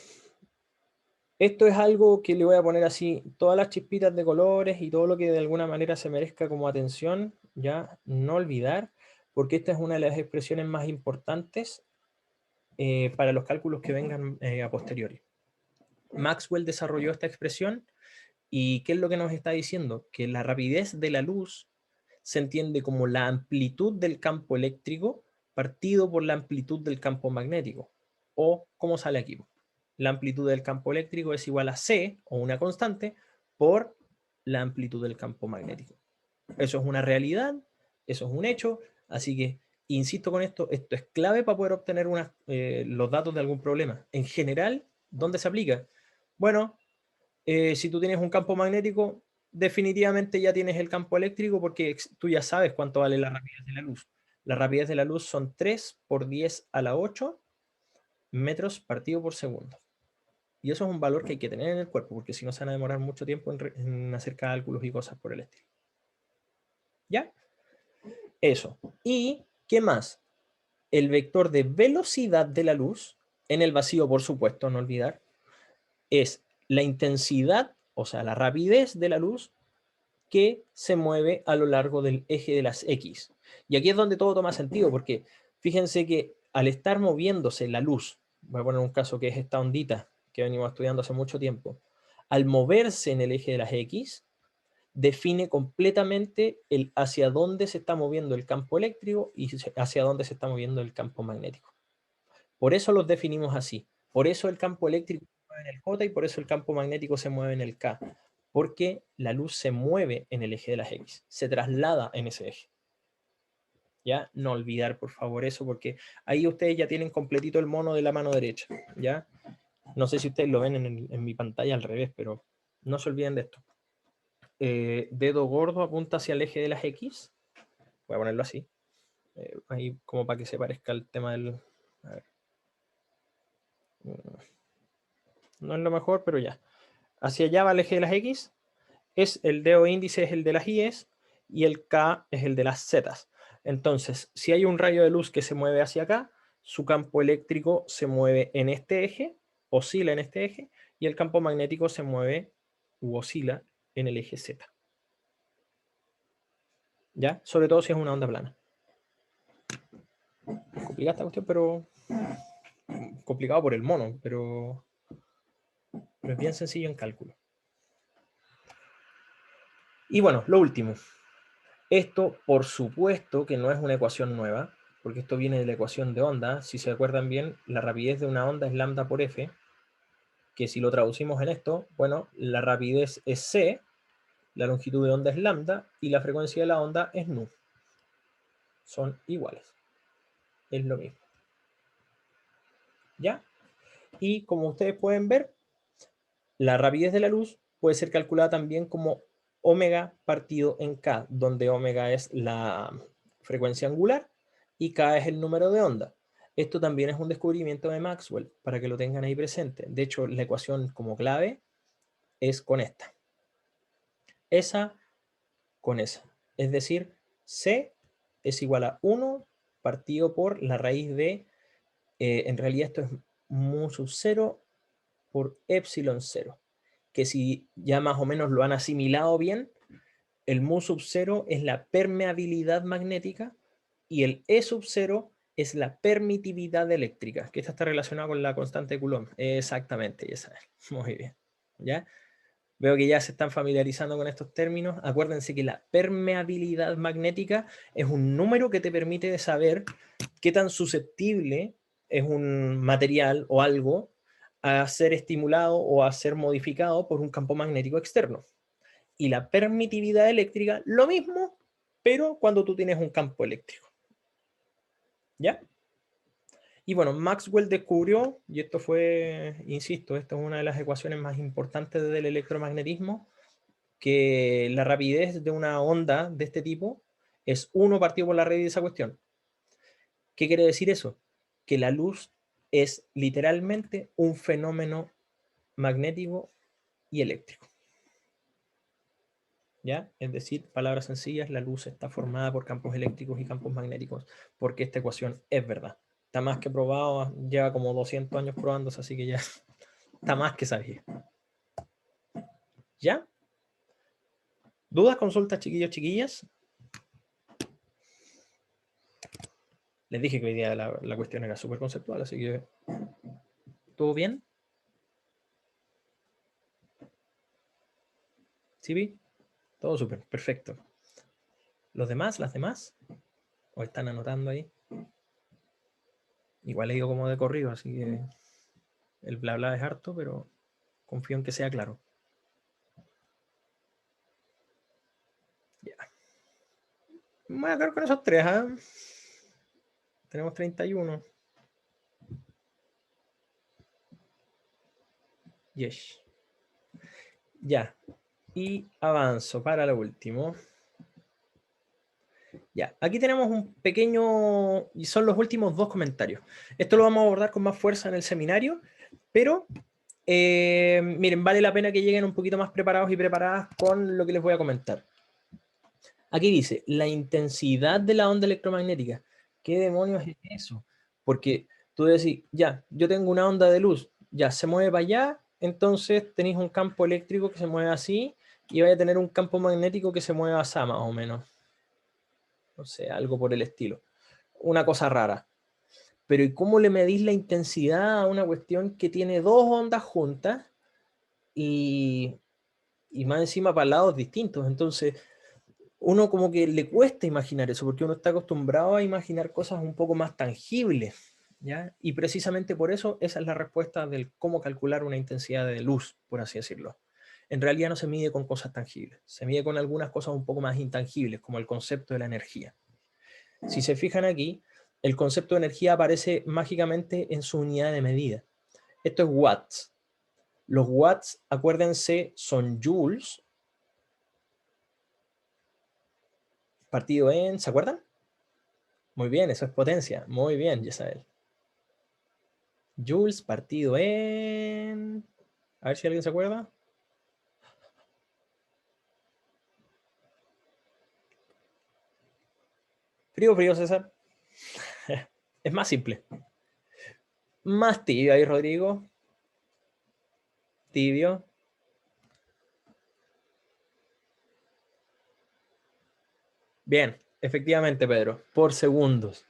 Esto es algo que le voy a poner así, todas las chispitas de colores y todo lo que de alguna manera se merezca como atención, ya, no olvidar, porque esta es una de las expresiones más importantes para los cálculos que vengan a posteriori. Maxwell desarrolló esta expresión y ¿qué es lo que nos está diciendo? Que la rapidez de la luz se entiende como la amplitud del campo eléctrico partido por la amplitud del campo magnético. O, ¿cómo sale aquí? La amplitud del campo eléctrico es igual a C, o una constante, por la amplitud del campo magnético. Eso es una realidad, eso es un hecho, así que, insisto con esto, esto es clave para poder obtener los datos de algún problema. En general, ¿dónde se aplica? Bueno, si tú tienes un campo magnético, definitivamente ya tienes el campo eléctrico porque tú ya sabes cuánto vale la rapidez de la luz. La rapidez de la luz son 3 por 10 a la 8 metros partido por segundo. Y eso es un valor que hay que tener en el cuerpo, porque si no se van a demorar mucho tiempo en hacer cálculos y cosas por el estilo. ¿Ya? Eso. ¿Y qué más? El vector de velocidad de la luz, en el vacío, por supuesto, no olvidar, es la intensidad, o sea, la rapidez de la luz que se mueve a lo largo del eje de las X. Y aquí es donde todo toma sentido, porque fíjense que al estar moviéndose la luz, voy a poner un caso que es esta ondita que venimos estudiando hace mucho tiempo, al moverse en el eje de las X, define completamente el hacia dónde se está moviendo el campo eléctrico y hacia dónde se está moviendo el campo magnético. Por eso los definimos así. Por eso el campo eléctrico se mueve en el J y por eso el campo magnético se mueve en el K. Porque la luz se mueve en el eje de las X, se traslada en ese eje. ¿Ya? No olvidar, por favor, eso, porque ahí ustedes ya tienen completito el mono de la mano derecha. ¿Ya? No sé si ustedes lo ven en mi pantalla al revés, pero no se olviden de esto. Dedo gordo apunta hacia el eje de las X. Voy a ponerlo así. Ahí como para que se parezca al tema del... A ver. No es lo mejor, pero ya. Hacia allá va el eje de las X. El dedo índice es el de las Y's y el K es el de las Z's. Entonces, si hay un rayo de luz que se mueve hacia acá, su campo eléctrico se mueve en este eje, oscila en este eje, y el campo magnético se mueve u oscila en el eje Z. ¿Ya? Sobre todo si es una onda plana. Complicada esta cuestión, pero... complicado por el mono, pero es bien sencillo en cálculo. Y bueno, lo último. Esto, por supuesto, que no es una ecuación nueva, porque esto viene de la ecuación de onda. Si se acuerdan bien, la rapidez de una onda es lambda por f, que si lo traducimos en esto, bueno, la rapidez es c, la longitud de onda es lambda, y la frecuencia de la onda es nu. Son iguales. Es lo mismo. ¿Ya? Y como ustedes pueden ver, la rapidez de la luz puede ser calculada también como omega partido en k, donde omega es la frecuencia angular y k es el número de onda. Esto también es un descubrimiento de Maxwell, para que lo tengan ahí presente. De hecho, la ecuación como clave es con esta. Esa con esa. Es decir, C es igual a 1 partido por la raíz de, en realidad esto es mu sub 0 por epsilon 0. Que si ya más o menos lo han asimilado bien, el mu sub 0 es la permeabilidad magnética y el E sub 0 es la permitividad eléctrica, que esta está relacionada con la constante de Coulomb. Exactamente, esa es. Muy bien. ¿Ya? Veo que ya se están familiarizando con estos términos. Acuérdense que la permeabilidad magnética es un número que te permite saber qué tan susceptible es un material o algo a ser estimulado o a ser modificado por un campo magnético externo. Y la permitividad eléctrica, lo mismo, pero cuando tú tienes un campo eléctrico. ¿Ya? Y bueno, Maxwell descubrió, y esto fue, insisto, esto es una de las ecuaciones más importantes del electromagnetismo, que la rapidez de una onda de este tipo es 1 partido por la raíz de esa cuestión. ¿Qué quiere decir eso? Que la luz es literalmente un fenómeno magnético y eléctrico. ¿Ya? Es decir, palabras sencillas, la luz está formada por campos eléctricos y campos magnéticos, porque esta ecuación es verdad. Está más que probado, lleva como 200 años probándose, así que ya está más que sabido. ¿Ya? ¿Dudas, consultas, chiquillos, chiquillas? Les dije que hoy día la cuestión era súper conceptual, así que ¿todo bien? ¿Sí vi? Todo súper, perfecto. ¿Los demás, las demás? ¿O están anotando ahí? Igual he ido como de corrido, así que el bla bla es harto, pero confío en que sea claro. Ya. Me voy a quedar con esos 3, ¿eh? Tenemos 31. Yes. Ya. Y avanzo para lo último. Ya. Aquí tenemos un pequeño... Y son los últimos 2 comentarios. Esto lo vamos a abordar con más fuerza en el seminario, pero... miren, vale la pena que lleguen un poquito más preparados y preparadas con lo que les voy a comentar. Aquí dice, la intensidad de la onda electromagnética. ¿Qué demonios es eso? Porque tú decís, ya, yo tengo una onda de luz, ya, se mueve para allá, entonces tenéis un campo eléctrico que se mueve así y vais a tener un campo magnético que se mueve así más o menos. No sé, algo por el estilo. Una cosa rara. Pero ¿y cómo le medís la intensidad a una cuestión que tiene 2 ondas juntas y más encima para lados distintos? Entonces uno como que le cuesta imaginar eso, porque uno está acostumbrado a imaginar cosas un poco más tangibles, ¿ya? Y precisamente por eso esa es la respuesta del cómo calcular una intensidad de luz, por así decirlo. En realidad no se mide con cosas tangibles, se mide con algunas cosas un poco más intangibles, como el concepto de la energía. Si se fijan aquí, el concepto de energía aparece mágicamente en su unidad de medida. Esto es watts. Los watts, acuérdense, son joules, partido en, ¿se acuerdan? Muy bien, eso es potencia. Muy bien, Yesabel. Joules partido en... A ver si alguien se acuerda. Frío, frío, César. Es más simple. Más tibio ahí, Rodrigo. Tibio. Bien, efectivamente, Pedro. Por segundos.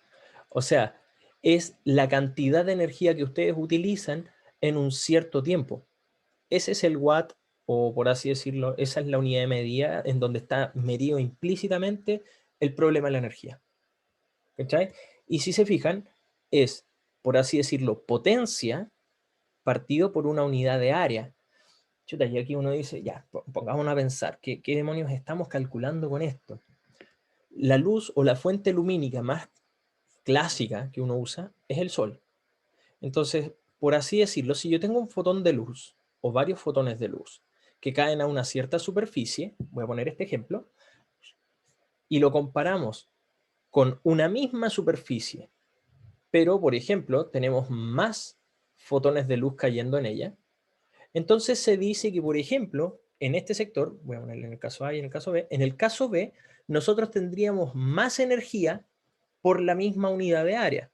O sea, es la cantidad de energía que ustedes utilizan en un cierto tiempo. Ese es el watt, o por así decirlo, esa es la unidad de medida en donde está medido implícitamente el problema de la energía. ¿Cachai? Y si se fijan, es, por así decirlo, potencia partido por una unidad de área. Chuta, y aquí uno dice, ya, pongámonos a pensar, ¿qué demonios estamos calculando con esto? La luz o la fuente lumínica más clásica que uno usa es el sol. Entonces, por así decirlo, si yo tengo un fotón de luz o varios fotones de luz que caen a una cierta superficie, voy a poner este ejemplo, y lo comparamos con una misma superficie, pero, por ejemplo, tenemos más fotones de luz cayendo en ella, entonces se dice que, por ejemplo, en este sector, voy a ponerle en el caso A y en el caso B, nosotros tendríamos más energía por la misma unidad de área.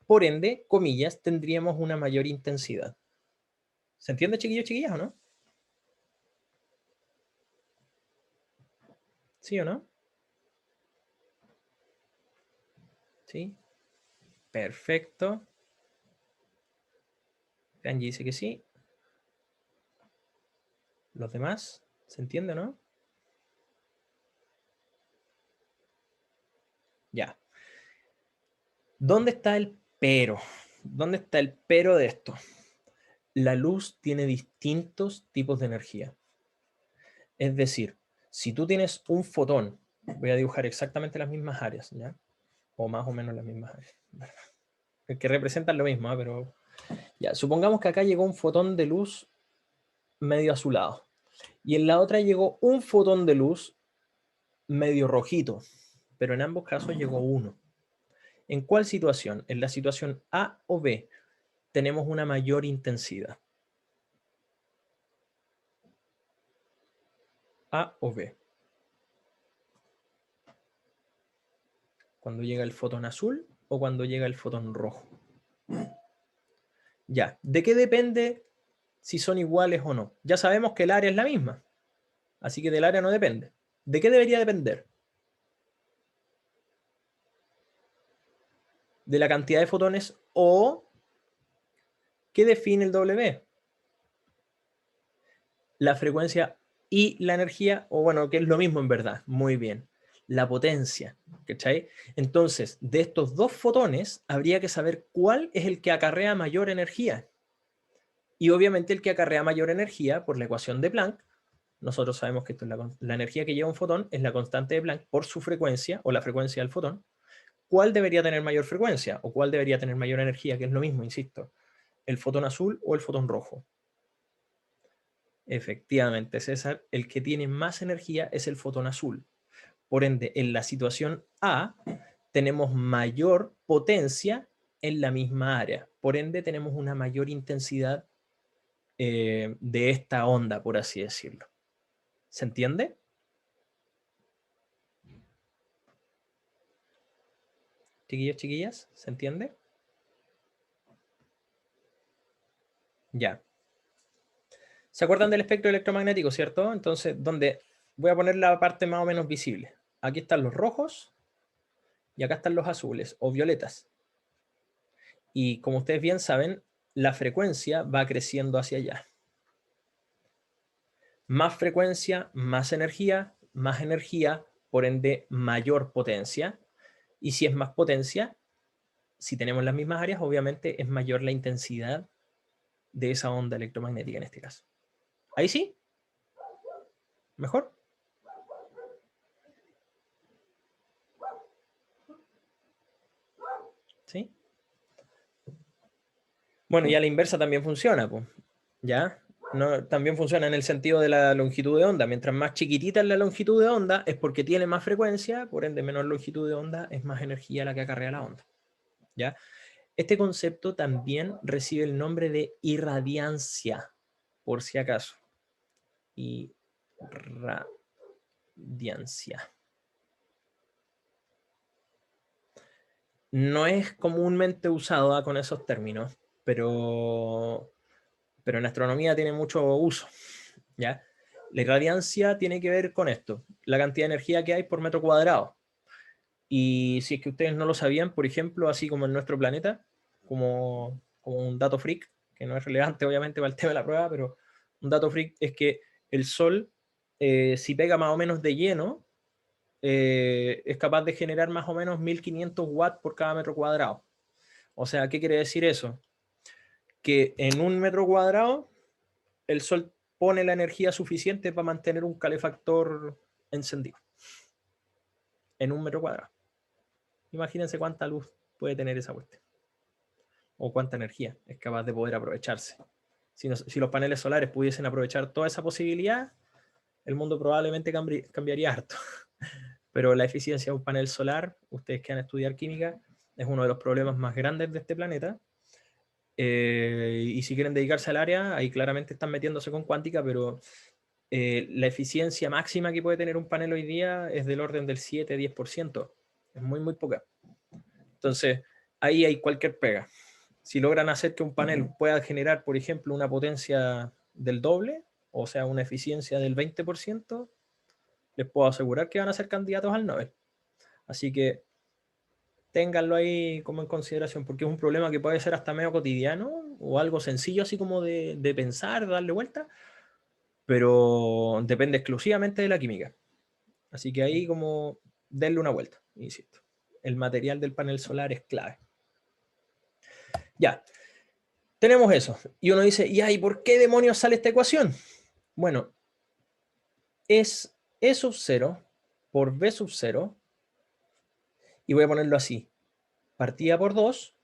Por ende, comillas, tendríamos una mayor intensidad. ¿Se entiende, chiquillos, chiquillas, o no? ¿Sí o no? ¿Sí? Perfecto. Angie dice que sí. ¿Los demás? ¿Se entiende o no? Ya. ¿Dónde está el pero? ¿Dónde está el pero de esto? La luz tiene distintos tipos de energía. Es decir, si tú tienes un fotón, voy a dibujar exactamente las mismas áreas, ¿ya? O más o menos las mismas áreas. que representan lo mismo, pero ya, supongamos que acá llegó un fotón de luz medio azulado y en la otra llegó un fotón de luz medio rojito, pero en ambos casos llegó uno. ¿En cuál situación? ¿En la situación A o B tenemos una mayor intensidad? A o B. ¿Cuando llega el fotón azul o cuando llega el fotón rojo? Ya, ¿de qué depende si son iguales o no? Ya sabemos que el área es la misma, así que del área no depende. ¿De qué debería depender? De la cantidad de fotones o ¿qué define el W? La frecuencia y la energía, o bueno, que es lo mismo en verdad. Muy bien. La potencia. ¿Cachai? Entonces, de estos dos fotones, habría que saber cuál es el que acarrea mayor energía. Y obviamente el que acarrea mayor energía, por la ecuación de Planck, nosotros sabemos que esto es la energía que lleva un fotón, es la constante de Planck por su frecuencia, o la frecuencia del fotón. ¿Cuál debería tener mayor frecuencia? ¿O cuál debería tener mayor energía? Que es lo mismo, insisto. ¿El fotón azul o el fotón rojo? Efectivamente, César, el que tiene más energía es el fotón azul. Por ende, en la situación A tenemos mayor potencia en la misma área. Por ende, tenemos una mayor intensidad de esta onda, por así decirlo. ¿Se entiende? Chiquillos, chiquillas, ¿se entiende? Ya. ¿Se acuerdan del espectro electromagnético, cierto? Entonces, donde voy a poner la parte más o menos visible. Aquí están los rojos y acá están los azules o violetas. Y como ustedes bien saben, la frecuencia va creciendo hacia allá. Más frecuencia, más energía, por ende mayor potencia. Y si es más potencia, si tenemos las mismas áreas, obviamente es mayor la intensidad de esa onda electromagnética en este caso. ¿Ahí sí? ¿Mejor? ¿Sí? Bueno, y a la inversa también funciona, pues. ¿Ya? No, también funciona en el sentido de la longitud de onda. Mientras más chiquitita es la longitud de onda, es porque tiene más frecuencia, por ende menor longitud de onda, es más energía la que acarrea la onda. ¿Ya? Este concepto también recibe el nombre de irradiancia, por si acaso. Irradiancia. No es comúnmente usado con esos términos, pero en astronomía tiene mucho uso. ¿Ya? La irradiancia tiene que ver con esto, la cantidad de energía que hay por metro cuadrado. Y si es que ustedes no lo sabían, por ejemplo, así como en nuestro planeta, como un dato freak, que no es relevante obviamente para el tema de la prueba, pero un dato freak es que el Sol, si pega más o menos de lleno, es capaz de generar más o menos 1500 watts por cada metro cuadrado. O sea, ¿qué quiere decir eso? Que en un metro cuadrado el Sol pone la energía suficiente para mantener un calefactor encendido en un metro cuadrado. Imagínense cuánta luz puede tener esa cuestión o cuánta energía es capaz de poder aprovecharse. Si los paneles solares pudiesen aprovechar toda esa posibilidad, el mundo probablemente cambiaría harto. Pero la eficiencia de un panel solar, ustedes que han estudiado química, es uno de los problemas más grandes de este planeta. Y si quieren dedicarse al área, ahí claramente están metiéndose con cuántica, pero la eficiencia máxima que puede tener un panel hoy día es del orden del 7-10%. Es muy, muy poca. Entonces, ahí hay cualquier pega. Si logran hacer que un panel pueda generar, por ejemplo, una potencia del doble, o sea, una eficiencia del 20%, les puedo asegurar que van a ser candidatos al Nobel. Así que ténganlo ahí como en consideración, porque es un problema que puede ser hasta medio cotidiano o algo sencillo así como de pensar, darle vuelta, pero depende exclusivamente de la química. Así que ahí como denle una vuelta, insisto. El material del panel solar es clave. Ya, tenemos eso. Y uno dice, ya, ¿y por qué demonios sale esta ecuación? Bueno, es E sub 0 por B sub 0, y voy a ponerlo así, partida por 2,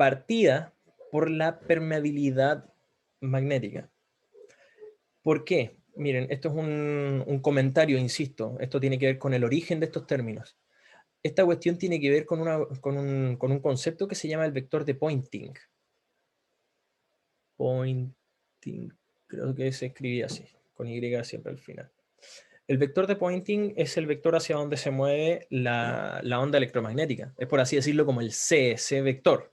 partida por la permeabilidad magnética. ¿Por qué? Miren, esto es un comentario, insisto, esto tiene que ver con el origen de estos términos. Esta cuestión tiene que ver con un concepto que se llama el vector de Poynting. Poynting, creo que se escribía así, con Y siempre al final. El vector de Poynting es el vector hacia donde se mueve la onda electromagnética. Es, por así decirlo, como el C vector.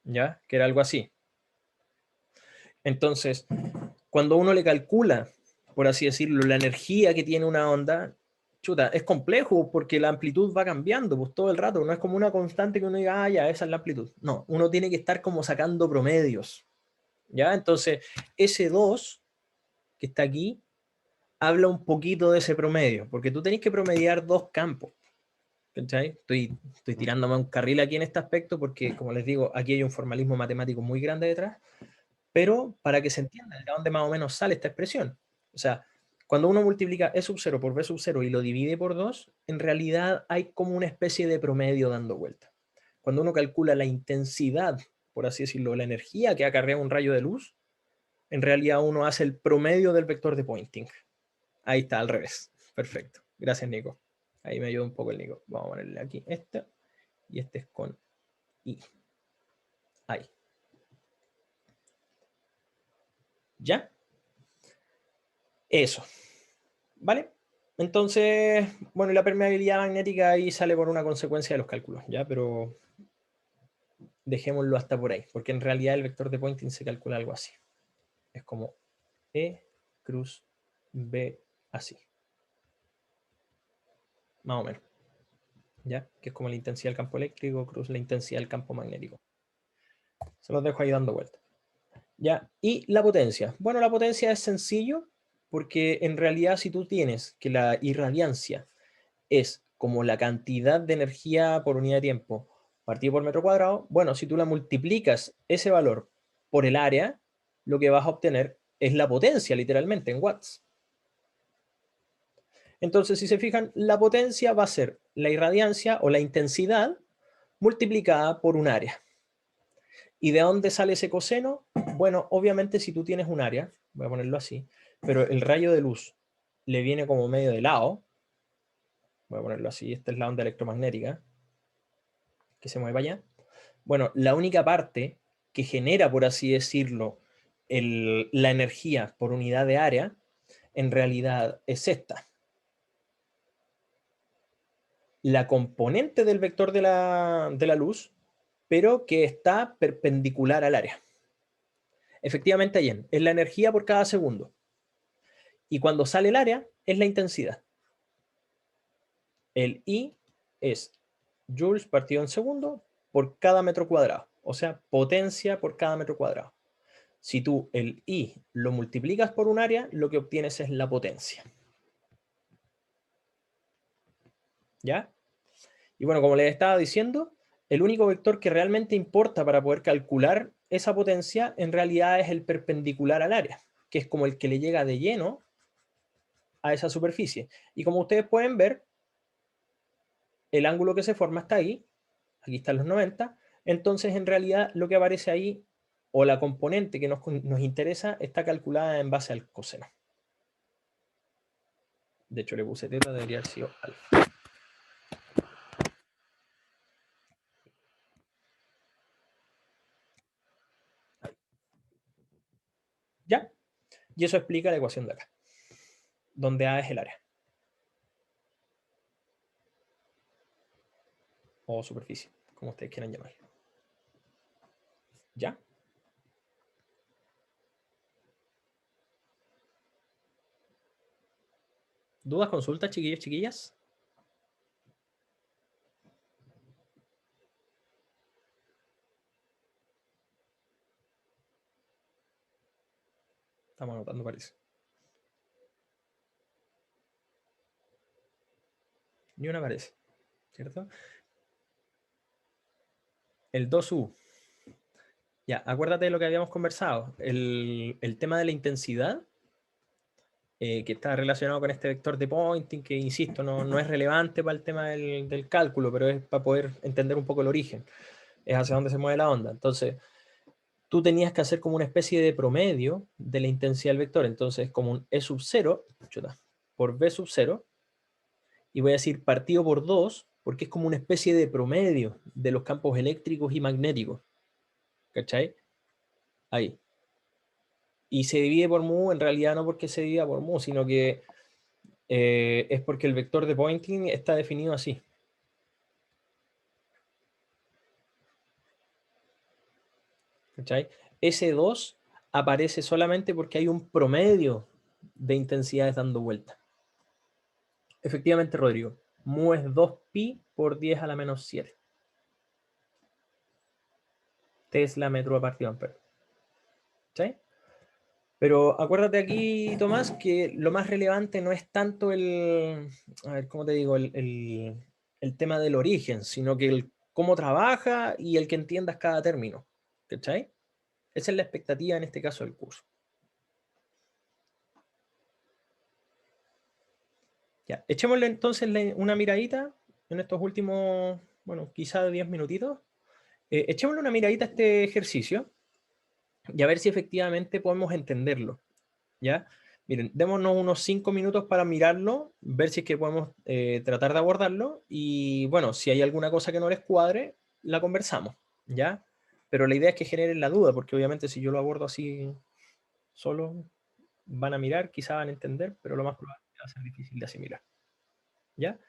¿Ya? Que era algo así. Entonces, cuando uno le calcula, por así decirlo, la energía que tiene una onda, chuta, es complejo porque la amplitud va cambiando pues, todo el rato. No es como una constante que uno diga, ah, ya, esa es la amplitud. No, uno tiene que estar como sacando promedios. ¿Ya? Entonces, ese 2 que está aquí habla un poquito de ese promedio, porque tú tenés que promediar dos campos. ¿Cachai? Estoy tirándome un carril aquí en este aspecto porque, como les digo, aquí hay un formalismo matemático muy grande detrás, pero para que se entienda de dónde más o menos sale esta expresión. O sea, cuando uno multiplica E sub 0 por B sub 0 y lo divide por 2, en realidad hay como una especie de promedio dando vuelta. Cuando uno calcula la intensidad, por así decirlo, la energía que acarrea un rayo de luz, en realidad uno hace el promedio del vector de Poynting. Ahí está, al revés. Perfecto. Gracias, Nico. Ahí me ayuda un poco el Nico. Vamos a ponerle aquí este. Y este es con I. Ahí. ¿Ya? Eso. ¿Vale? Entonces, bueno, la permeabilidad magnética ahí sale por una consecuencia de los cálculos, ¿ya? Pero dejémoslo hasta por ahí, porque en realidad el vector de Poynting se calcula algo así. Es como E cruz B así. Más o menos. ¿Ya? Que es como la intensidad del campo eléctrico cruz la intensidad del campo magnético. Se los dejo ahí dando vueltas. ¿Ya? Y la potencia. Bueno, la potencia es sencillo porque en realidad si tú tienes que la irradiancia es como la cantidad de energía por unidad de tiempo partido por metro cuadrado, bueno, si tú la multiplicas ese valor por el área, lo que vas a obtener es la potencia, literalmente, en watts. Entonces, si se fijan, la potencia va a ser la irradiancia o la intensidad multiplicada por un área. ¿Y de dónde sale ese coseno? Bueno, obviamente si tú tienes un área, voy a ponerlo así, pero el rayo de luz le viene como medio de lado, voy a ponerlo así, esta es la onda electromagnética, que se mueve allá. Bueno, la única parte que genera, por así decirlo, la energía por unidad de área, en realidad es esta. La componente del vector de la luz, pero que está perpendicular al área. Efectivamente, ahí es la energía por cada segundo. Y cuando sale el área, es la intensidad. El I es joules partido en segundo por cada metro cuadrado. O sea, potencia por cada metro cuadrado. Si tú el I lo multiplicas por un área, lo que obtienes es la potencia. ¿Ya? Y bueno, como les estaba diciendo, el único vector que realmente importa para poder calcular esa potencia en realidad es el perpendicular al área, que es como el que le llega de lleno a esa superficie. Y como ustedes pueden ver, el ángulo que se forma está ahí, aquí están los 90, entonces en realidad lo que aparece ahí, o la componente que nos interesa, está calculada en base al coseno. De hecho le puse teta, debería haber sido alfa. ¿Ya? Y eso explica la ecuación de acá, donde A es el área. O superficie, como ustedes quieran llamarlo. ¿Ya? ¿Dudas, consultas, chiquillos, chiquillas? Estamos anotando, parece. Ni una parece, ¿cierto? El 2U. Ya, acuérdate de lo que habíamos conversado. El tema de la intensidad, que está relacionado con este vector de Poynting, que insisto, no es relevante para el tema del cálculo, pero es para poder entender un poco el origen. es hacia donde se mueve la onda. Entonces, tú tenías que hacer como una especie de promedio de la intensidad del vector. Entonces, como un E sub 0, chuta, por B sub 0, y voy a decir partido por 2, porque es como una especie de promedio de los campos eléctricos y magnéticos. ¿Cachai? Ahí. Y se divide por mu, en realidad no porque se divida por mu, sino que es porque el vector de Poynting está definido así. ¿Cachai? S2 aparece solamente porque hay un promedio de intensidades dando vuelta. Efectivamente, Rodrigo, mu es 2pi por 10 a la menos 7. Tesla metro a partido ampere. ¿Sí? Pero acuérdate aquí, Tomás, que lo más relevante no es tanto a ver, ¿cómo te digo? El tema del origen, sino que el cómo trabaja y el que entiendas cada término. ¿Cachai? Esa es la expectativa en este caso del curso. Ya, echémosle entonces una miradita en estos últimos, bueno, quizá 10 minutitos. Echémosle una miradita a este ejercicio y a ver si efectivamente podemos entenderlo. ¿Ya? Miren, démonos unos 5 minutos para mirarlo, ver si es que podemos tratar de abordarlo y bueno, si hay alguna cosa que no les cuadre, la conversamos, ¿ya? Pero la idea es que generen la duda, porque obviamente si yo lo abordo así solo, van a mirar, quizá van a entender, pero lo más probable es que va a ser difícil de asimilar, ¿ya?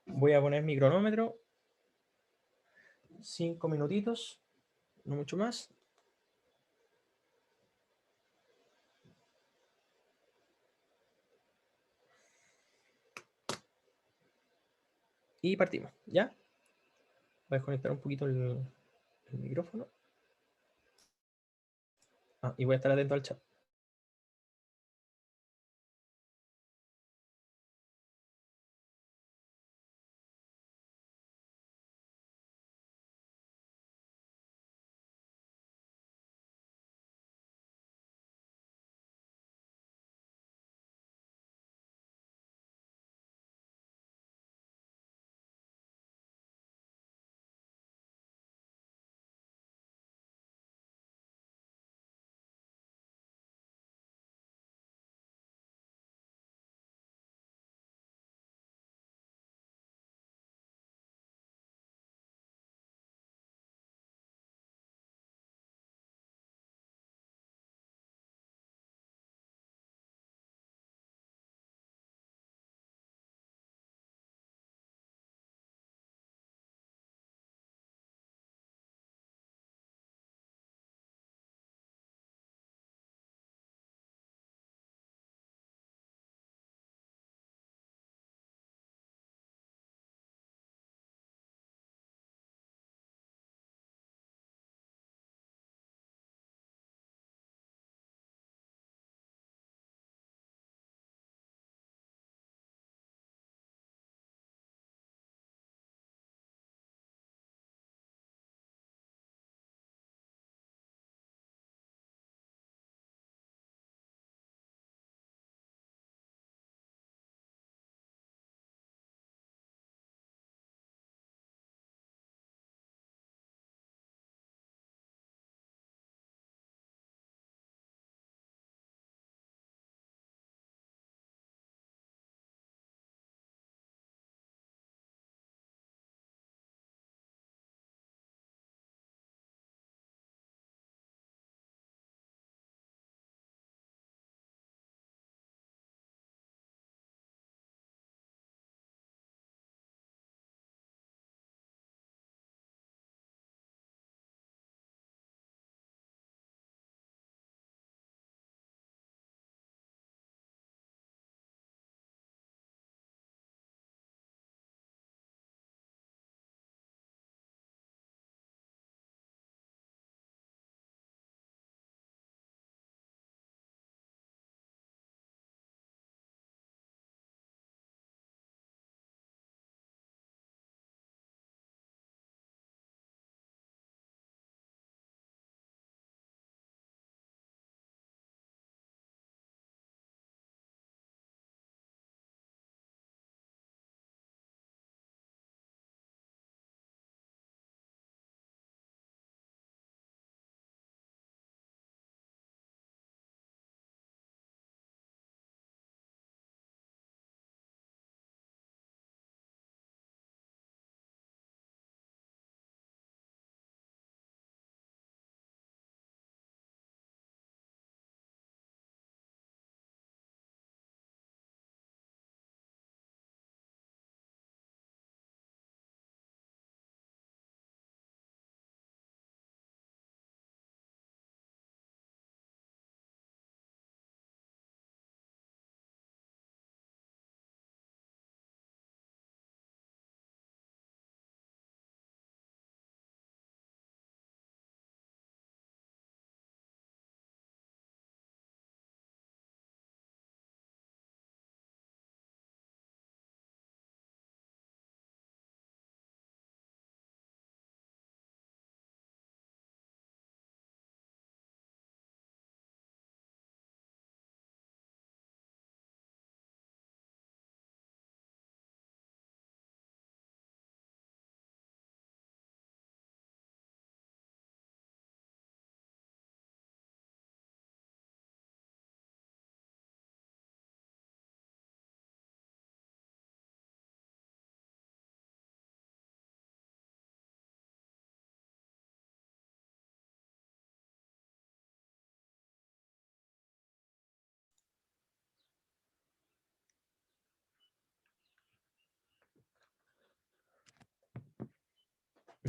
Voy a poner mi cronómetro, 5 minutitos, no mucho más. Y partimos, ¿ya? Voy a desconectar un poquito el micrófono. Y voy a estar atento al chat.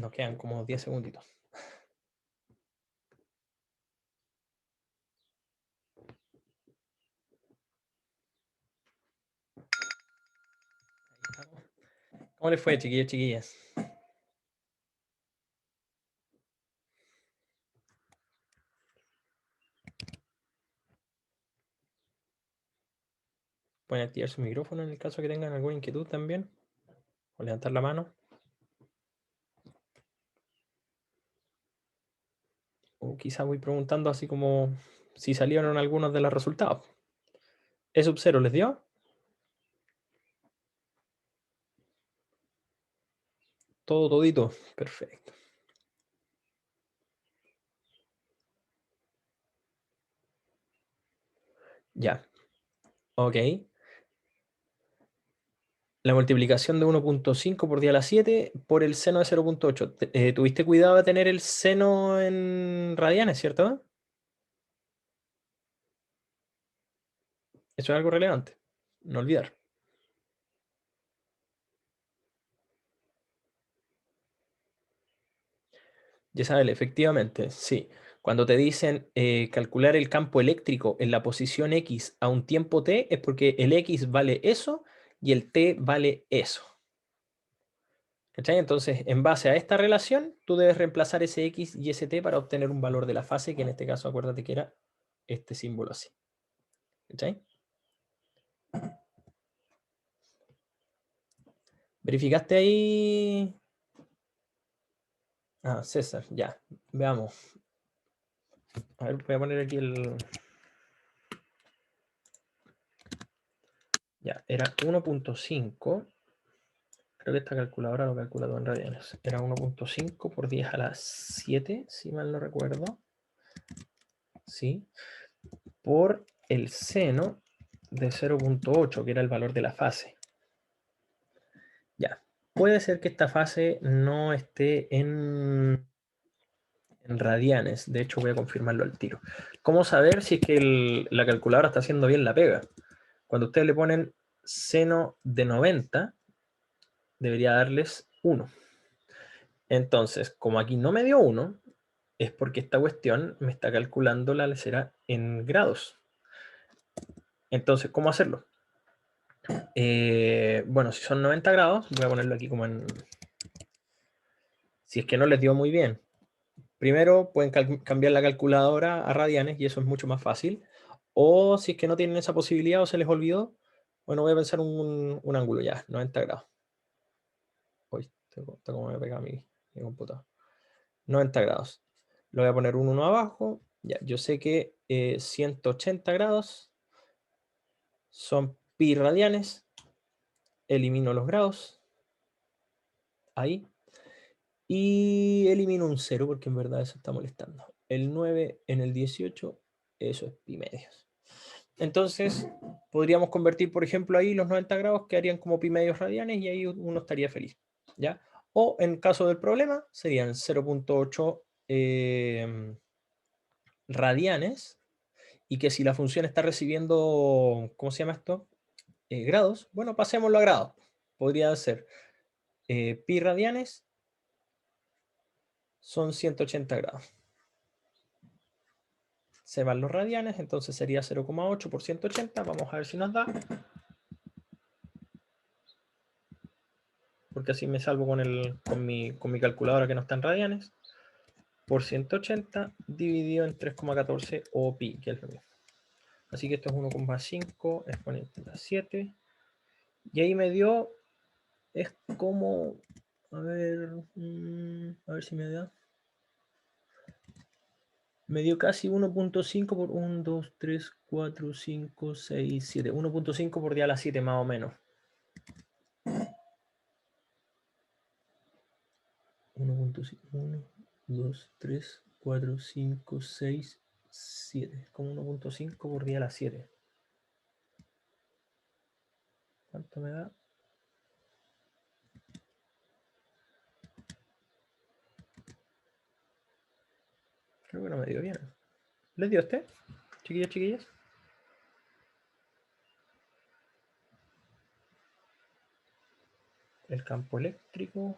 Nos quedan como 10 segunditos. ¿Cómo les fue, chiquillos, chiquillas? Pueden activar su micrófono en el caso que tengan alguna inquietud también. O levantar la mano. O quizá voy preguntando así como si salieron algunos de los resultados. ¿E-Sub-0 les dio? Todo, todito. Perfecto. Ya. Ok. La multiplicación de 1.5 por 10 a la 7 por el seno de 0.8. ¿Tuviste cuidado de tener el seno en radianes, cierto? Eso es algo relevante. No olvidar. Isabel, efectivamente, sí. Cuando te dicen calcular el campo eléctrico en la posición X a un tiempo t, es porque el X vale eso y el t vale eso. ¿Cachai? Entonces, en base a esta relación, tú debes reemplazar ese X y ese t para obtener un valor de la fase, que en este caso, acuérdate que era este símbolo así. ¿Cachai? ¿Verificaste ahí? Ah, César, ya. Veamos. A ver, voy a poner aquí el... Ya, era 1.5. Creo que esta calculadora lo calcula todo en radianes. Era 1.5 por 10 a la 7, si mal no recuerdo. Sí. Por el seno de 0.8, que era el valor de la fase. Ya. Puede ser que esta fase no esté en radianes. De hecho, voy a confirmarlo al tiro. ¿Cómo saber si es que la calculadora está haciendo bien la pega? Cuando ustedes le ponen seno de 90, debería darles 1. Entonces, como aquí no me dio 1, es porque esta cuestión me está calculando la lecera en grados. Entonces, ¿cómo hacerlo? Bueno, si son 90 grados, voy a ponerlo aquí como en... Si es que no les dio muy bien. Primero pueden cambiar la calculadora a radianes y eso es mucho más fácil. O si es que no tienen esa posibilidad o se les olvidó, bueno, voy a pensar un ángulo ya, 90 grados. Uy, está como me pega mi computador. 90 grados. Le voy a poner un 1 abajo. Ya, yo sé que 180 grados son pi radianes. Elimino los grados. Ahí. Y elimino un 0 porque en verdad eso está molestando. El 9 en el 18, eso es pi medios. Entonces, podríamos convertir, por ejemplo, ahí los 90 grados que harían como pi medios radianes y ahí uno estaría feliz. ¿Ya? O en caso del problema, serían 0.8 radianes y que si la función está recibiendo, ¿cómo se llama esto? Grados, bueno, pasémoslo a grados. Podría ser pi radianes son 180 grados. Se van los radianes, entonces sería 0,8 por 180. Vamos a ver si nos da. Porque así me salvo con mi calculadora que no está en radianes. Por 180 dividido en 3,14 o pi, que es lo mismo. Así que esto es 1,5 exponente a 7. Y ahí me dio, es como, a ver si me da. Me dio casi 1.5 por 1, 2, 3, 4, 5, 6, 7. 1.5 por 10 a la 7 más o menos. 1.5, 1, 2, 3, 4, 5, 6, 7. Como 1.5 por 10 a la 7. ¿Cuánto me da? Creo que no me dio bien. ¿Les dio este? Chiquillos, chiquillas. El campo eléctrico.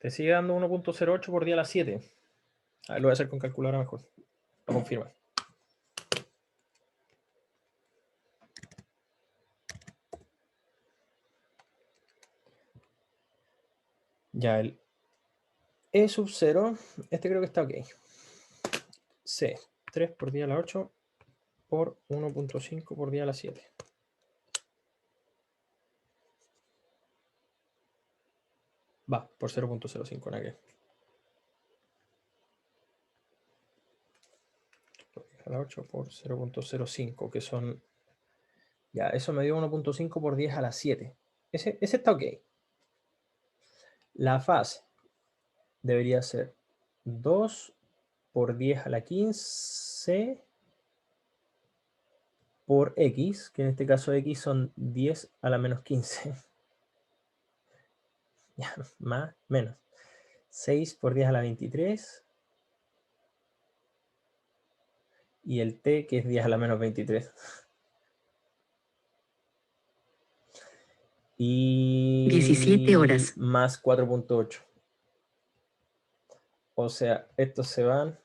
Te sigue dando 1.08 por 10 a la 7. A ver, lo voy a hacer con calculadora mejor. Lo confirma. Ya, el E sub 0, este creo que está ok. C, 3 por 10 a la 8 por 1.5 por 10 a la 7. Va, por 0.05, nada que. Por 10 a la 8 por 0.05, que son... Ya, eso me dio 1.5 por 10 a la 7. Ese está ok. La fase debería ser 2 por 10 a la 15 por X, que en este caso X son 10 a la menos 15. Ya, más, menos. 6 por 10 a la 23. Y el T, que es 10 a la menos 23. Y 17 horas. Más 4.8. O sea, estos se van.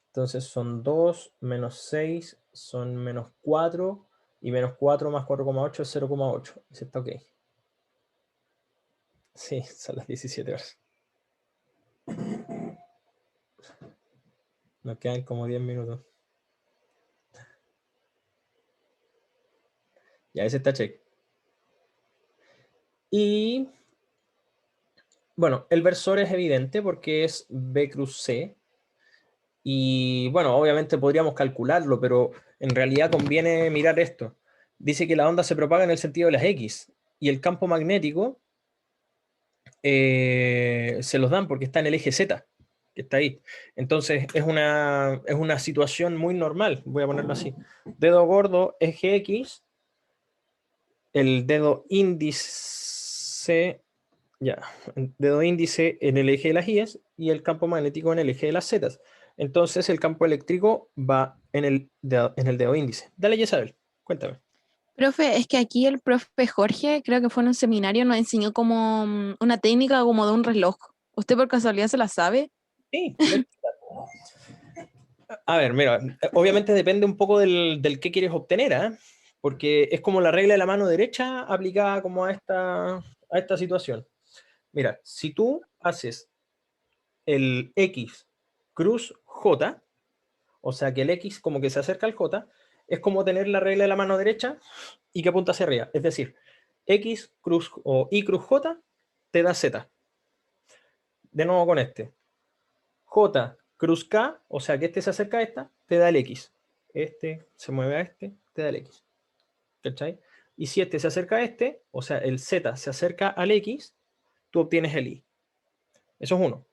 Entonces son 2 menos 6 son menos 4. Y menos 4 más 4,8 es 0,8. Ese está ok. Sí, son las 17 horas. Nos quedan como 10 minutos. Ya, ese está check. Y bueno, el versor es evidente porque es B cruz C. Y bueno, obviamente podríamos calcularlo, pero en realidad conviene mirar esto. Dice que la onda se propaga en el sentido de las X y el campo magnético se los dan porque está en el eje Z, que está ahí. Entonces es una situación muy normal, voy a ponerlo así. Dedo gordo, eje X, el dedo índice, ya, dedo índice en el eje de las Y y el campo magnético en el eje de las Z. Entonces el campo eléctrico va en el dedo índice. Dale, Isabel, cuéntame. Profe, es que aquí el profe Jorge, creo que fue en un seminario, nos enseñó como una técnica como de un reloj. ¿Usted por casualidad se la sabe? Sí, a ver, mira, obviamente depende un poco del que quieres obtener, ¿eh? Porque es como la regla de la mano derecha aplicada como a esta situación. Mira, si tú haces el X cruz J, o sea que el X como que se acerca al J, es como tener la regla de la mano derecha y que apunta hacia arriba. Es decir, X cruz o Y cruz J te da Z. De nuevo con este. J cruz K, o sea que este se acerca a esta, te da el X. Este se mueve a este, te da el X. ¿Cachai? Y si este se acerca a este, o sea, el Z se acerca al X, tú obtienes el Y. Eso es uno.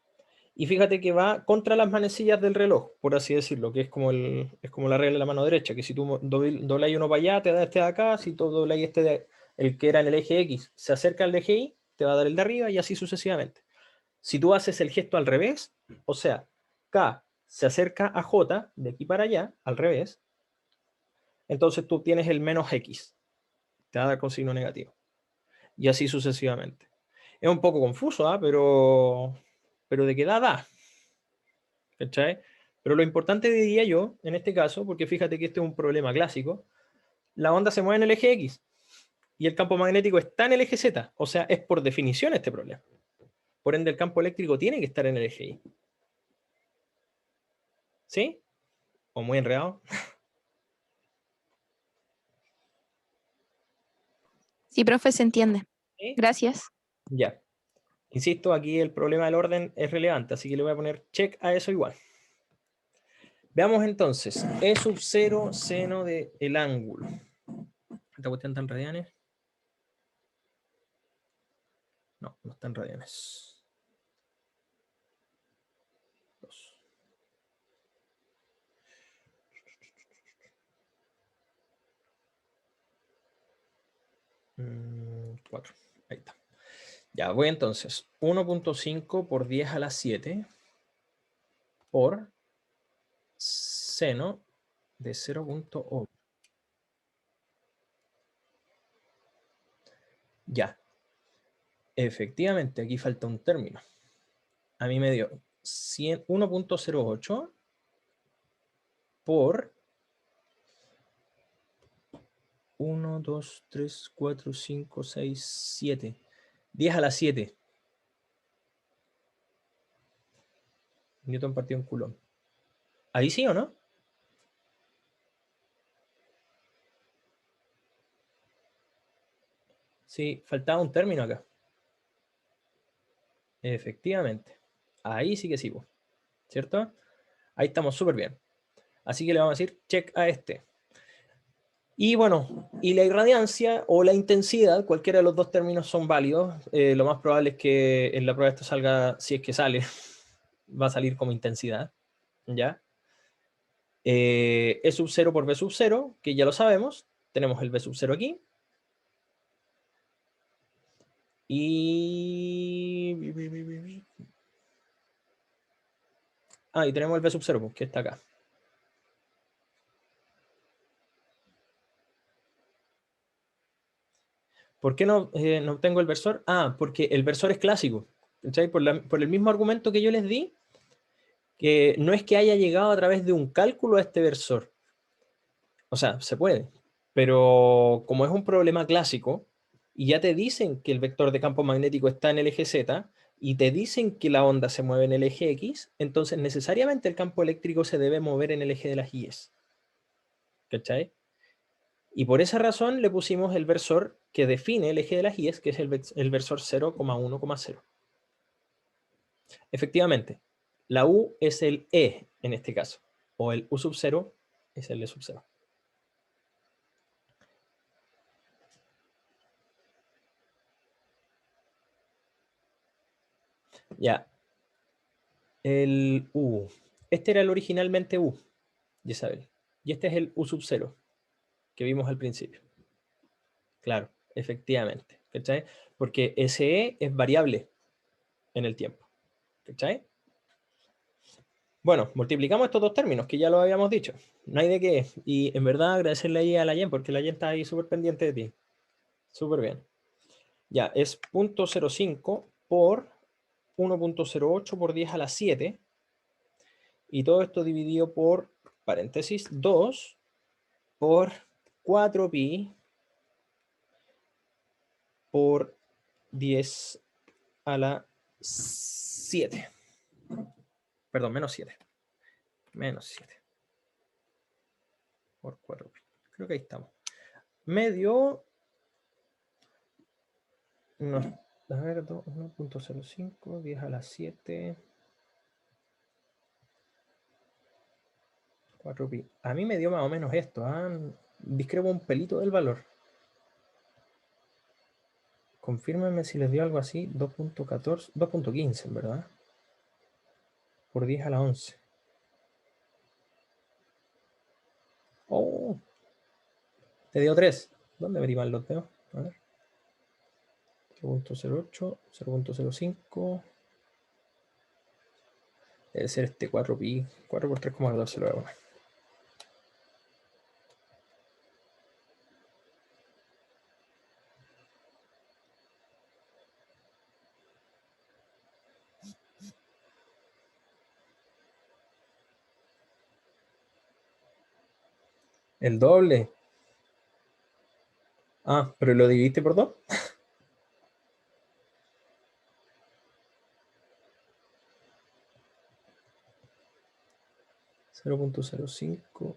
Y fíjate que va contra las manecillas del reloj, por así decirlo, que es como la regla de la mano derecha, que si tú doblas uno para allá, te da este de acá, si tú doblas el que era en el eje X, se acerca al eje Y, te va a dar el de arriba y así sucesivamente. Si tú haces el gesto al revés, o sea, K se acerca a J de aquí para allá, al revés, entonces tú obtienes el menos X, te va a dar con signo negativo. Y así sucesivamente. Es un poco confuso, ¿eh? pero de qué da. ¿Cachai? Pero lo importante diría yo, en este caso, porque fíjate que este es un problema clásico, la onda se mueve en el eje X y el campo magnético está en el eje Z. O sea, es por definición este problema. Por ende, el campo eléctrico tiene que estar en el eje Y. ¿Sí? ¿O muy enredado? Sí, profe, se entiende. ¿Sí? Gracias. Ya. Insisto, aquí el problema del orden es relevante, así que le voy a poner check a eso igual. Veamos entonces, E sub 0 seno del ángulo. ¿Esta cuestión está en radianes? No, no está en radianes. 2. 4. Ahí está. Ya, voy entonces. 1.5 por 10 a la 7 por seno de 0.8. Ya. Efectivamente, aquí falta un término. A mí me dio 1.08 por 1, 2, 3, 4, 5, 6, 7. 10 a la 7. Newton partido en Coulomb. ¿Ahí sí o no? Sí, faltaba un término acá. Efectivamente. Ahí sí que sí, ¿cierto? Ahí estamos súper bien. Así que le vamos a decir check a este. Y bueno, y la irradiancia o la intensidad, cualquiera de los dos términos son válidos. Lo más probable es que en la prueba esto salga, si es que sale, va a salir como intensidad. ¿Ya? E sub 0 por B sub 0, que ya lo sabemos. Tenemos el B sub 0 aquí. Y tenemos el B sub 0, que está acá. ¿Por qué no tengo el versor? Porque el versor es clásico. ¿Cachai? Por el mismo argumento que yo les di, que no es que haya llegado a través de un cálculo a este versor. O sea, se puede. Pero como es un problema clásico, y ya te dicen que el vector de campo magnético está en el eje Z, y te dicen que la onda se mueve en el eje X, entonces necesariamente el campo eléctrico se debe mover en el eje de las Y's. ¿Cachai? Y por esa razón le pusimos el versor que define el eje de las Y's, que es el versor 0,1,0. Efectivamente, la U es el E en este caso, o el U sub 0 es el E sub 0. Ya, el U. Este era el originalmente U, Isabel. Y este es el U sub 0, que vimos al principio. Claro, efectivamente. ¿Cachai? Porque ese E es variable en el tiempo. ¿Cachai? Bueno, multiplicamos estos dos términos, que ya lo habíamos dicho. No hay de qué. Y en verdad agradecerle ahí a la Yen, porque la Yen está ahí súper pendiente de ti. Súper bien. Ya, es 0.05 por 1.08 por 10 a la 7. Y todo esto dividido por, paréntesis, 2 por 4pi por 10 a la 7. Perdón, menos 7. Menos 7 por 4pi. Creo que ahí estamos. Medio... No, a ver, 1.05, 10 a la 7, 4pi. A mí me dio más o menos esto. Discrepo un pelito del valor. Confírmenme si les dio algo así. 2.14, 2.15, en verdad. Por 10 a la 11. Oh, te dio 3. ¿Dónde averiguan los dedos? A ver. 0.08, 0.05. Debe ser este 4pi. 4 por 3,14 lo voy a poner. El doble. Pero lo dividiste por 2. 0.05.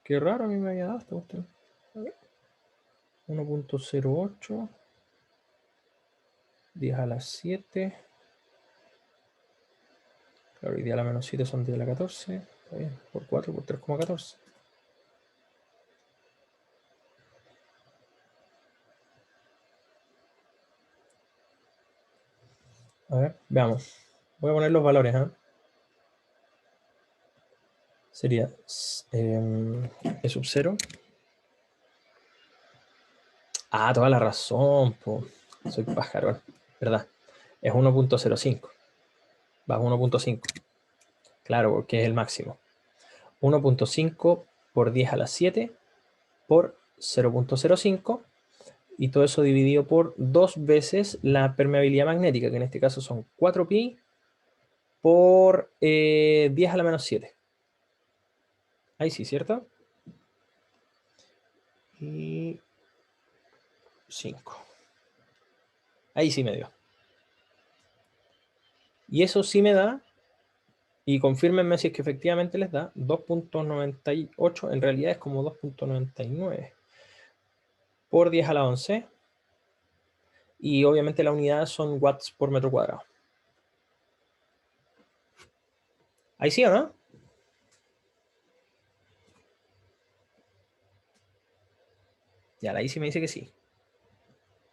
Qué raro, a mí me había dado esta cuestión. 1.08. 10 a la 7. Claro, hoy día la menos 7 son 10 a la 14. Está bien, por 4, por 3,14. A ver, veamos. Voy a poner los valores, ¿eh? Sería E sub 0. Toda la razón, po. Soy pájaro, ¿verdad? Es 1.05. Bajo 1.5. Claro, porque es el máximo. 1.5 por 10 a la 7 por 0.05. Y todo eso dividido por 2 veces la permeabilidad magnética, que en este caso son 4pi por 10 a la menos 7. Ahí sí, ¿cierto? Y 5. Ahí sí me dio. Y eso sí me da, y confírmenme si es que efectivamente les da, 2.98, en realidad es como 2.99 por 10 a la 11. Y obviamente la unidad son watts por metro cuadrado. ¿Ahí sí o no? Ya, ahí sí me dice que sí.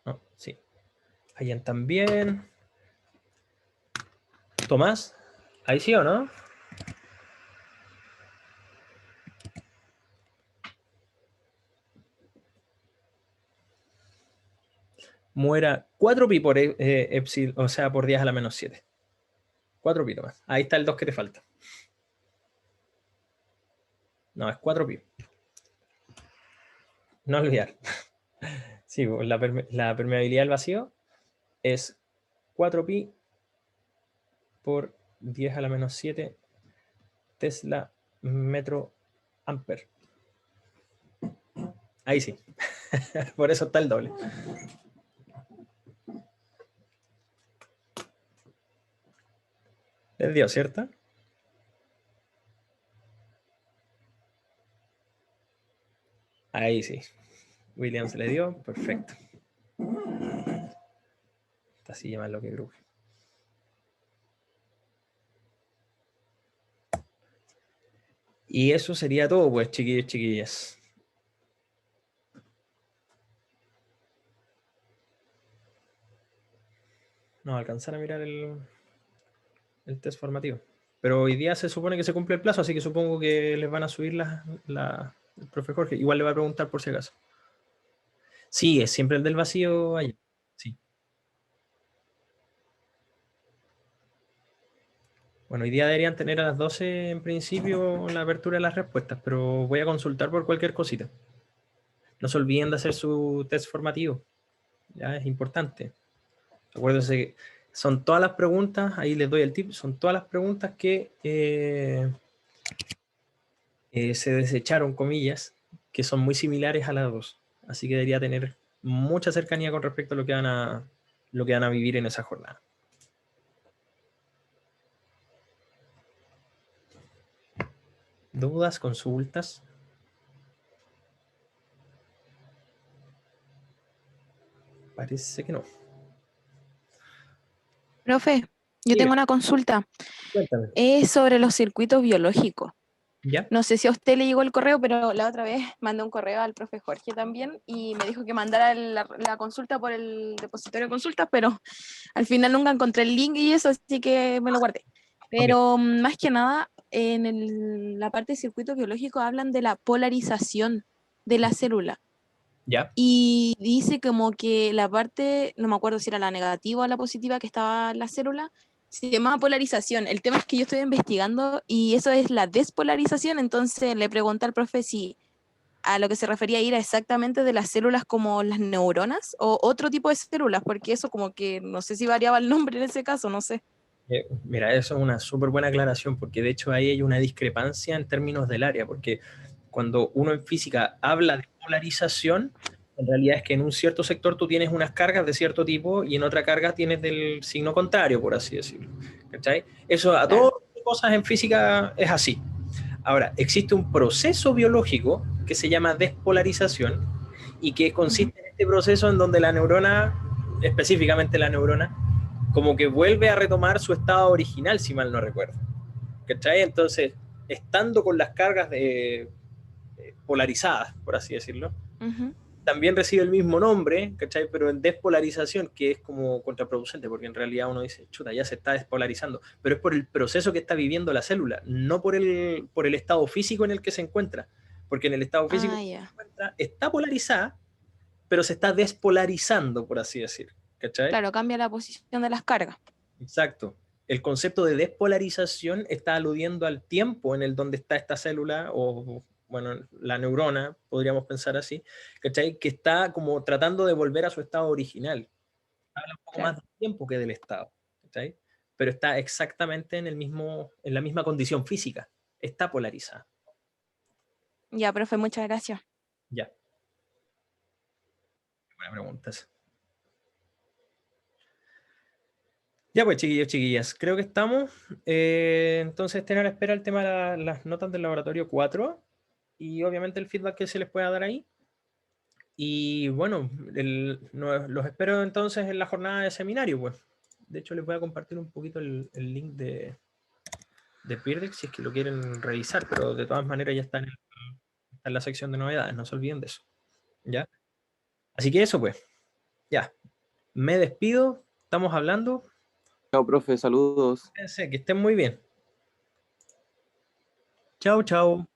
No, sí. Allá también. Tomás, ¿ahí sí o no? Muera 4pi por epsilon, o sea, por 10 a la menos 7. 4pi nomás. Ahí está el 2 que te falta. No, es 4pi. No olvidar. Sí, pues, la permeabilidad del vacío es 4pi por 10 a la menos 7 Tesla metro amper. Ahí sí. Por eso está el doble. Les dio, ¿cierto? Ahí sí. Williams le dio. Perfecto. Esta sí llama lo que cruje. Y eso sería todo, pues, chiquillos, chiquillas. No alcanzar a mirar el test formativo. Pero hoy día se supone que se cumple el plazo, así que supongo que les van a subir el profe Jorge. Igual le va a preguntar por si acaso. Sí, es siempre el del vacío allá. Sí. Bueno, hoy día deberían tener a las 12 en principio la apertura de las respuestas, pero voy a consultar por cualquier cosita. No se olviden de hacer su test formativo. Ya es importante. Acuérdense que son todas las preguntas, ahí les doy el tip, son todas las preguntas que se desecharon, comillas, que son muy similares a las dos. Así que debería tener mucha cercanía con respecto a lo que van a vivir en esa jornada. ¿Dudas, consultas? Parece que no. Profe, yo Diga, tengo una consulta. cuéntame. Es sobre los circuitos biológicos. ¿Ya? No sé si a usted le llegó el correo, pero la otra vez mandé un correo al profe Jorge también y me dijo que mandara la consulta por el depositorio de consultas, pero al final nunca encontré el link y eso, así que me lo guardé. Ok. Pero más que nada, en la parte de circuitos biológicos hablan de la polarización de la célula. ¿Ya? Y dice como que la parte, no me acuerdo si era la negativa o la positiva que estaba en la célula, se llamaba polarización. El tema es que yo estoy investigando y eso es la despolarización, entonces le pregunté al profe si a lo que se refería era exactamente de las células como las neuronas o otro tipo de células, porque eso como que no sé si variaba el nombre en ese caso, no sé. Mira, eso es una súper buena aclaración, porque de hecho ahí hay una discrepancia en términos del área, porque cuando uno en física habla de polarización, en realidad es que en un cierto sector tú tienes unas cargas de cierto tipo y en otra carga tienes del signo contrario, por así decirlo. ¿Cachai? Eso a todas Claro. las cosas en física es así. Ahora, existe un proceso biológico que se llama despolarización y que Ujú. consiste en este proceso en donde la neurona, específicamente la neurona, como que vuelve a retomar su estado original, si mal no recuerdo. ¿Cachai? Entonces, estando con las cargas polarizadas, por así decirlo, Ujú. también recibe el mismo nombre, ¿cachai? Pero en despolarización, que es como contraproducente, porque en realidad uno dice, chuta, ya se está despolarizando, pero es por el proceso que está viviendo la célula, no por el estado físico en el que se encuentra, porque en el estado físico Ah, en el que se ya. encuentra está polarizada, pero se está despolarizando, por así decir, ¿cachai? Claro, cambia la posición de las cargas. Exacto. El concepto de despolarización está aludiendo al tiempo en el donde está esta célula bueno, la neurona, podríamos pensar así, ¿cachai? Que está como tratando de volver a su estado original. Habla un poco más Claro. del tiempo que del estado, ¿cachai? Pero está exactamente en la misma condición física, está polarizada. Ya, profe, muchas gracias. Ya, buena pregunta esa. Ya pues, chiquillos, chiquillas, creo que estamos. Entonces, tener a espera el tema de las notas del laboratorio 4 y obviamente el feedback que se les pueda dar ahí. Y bueno, los espero entonces en la jornada de seminario, pues. De hecho, les voy a compartir un poquito el link de Peerdex si es que lo quieren revisar, pero de todas maneras ya está en la sección de novedades, no se olviden de eso. ¿Ya? Así que eso, pues, ya. Me despido, estamos hablando. Chao, profe, saludos. Que estén muy bien. Chao, chao.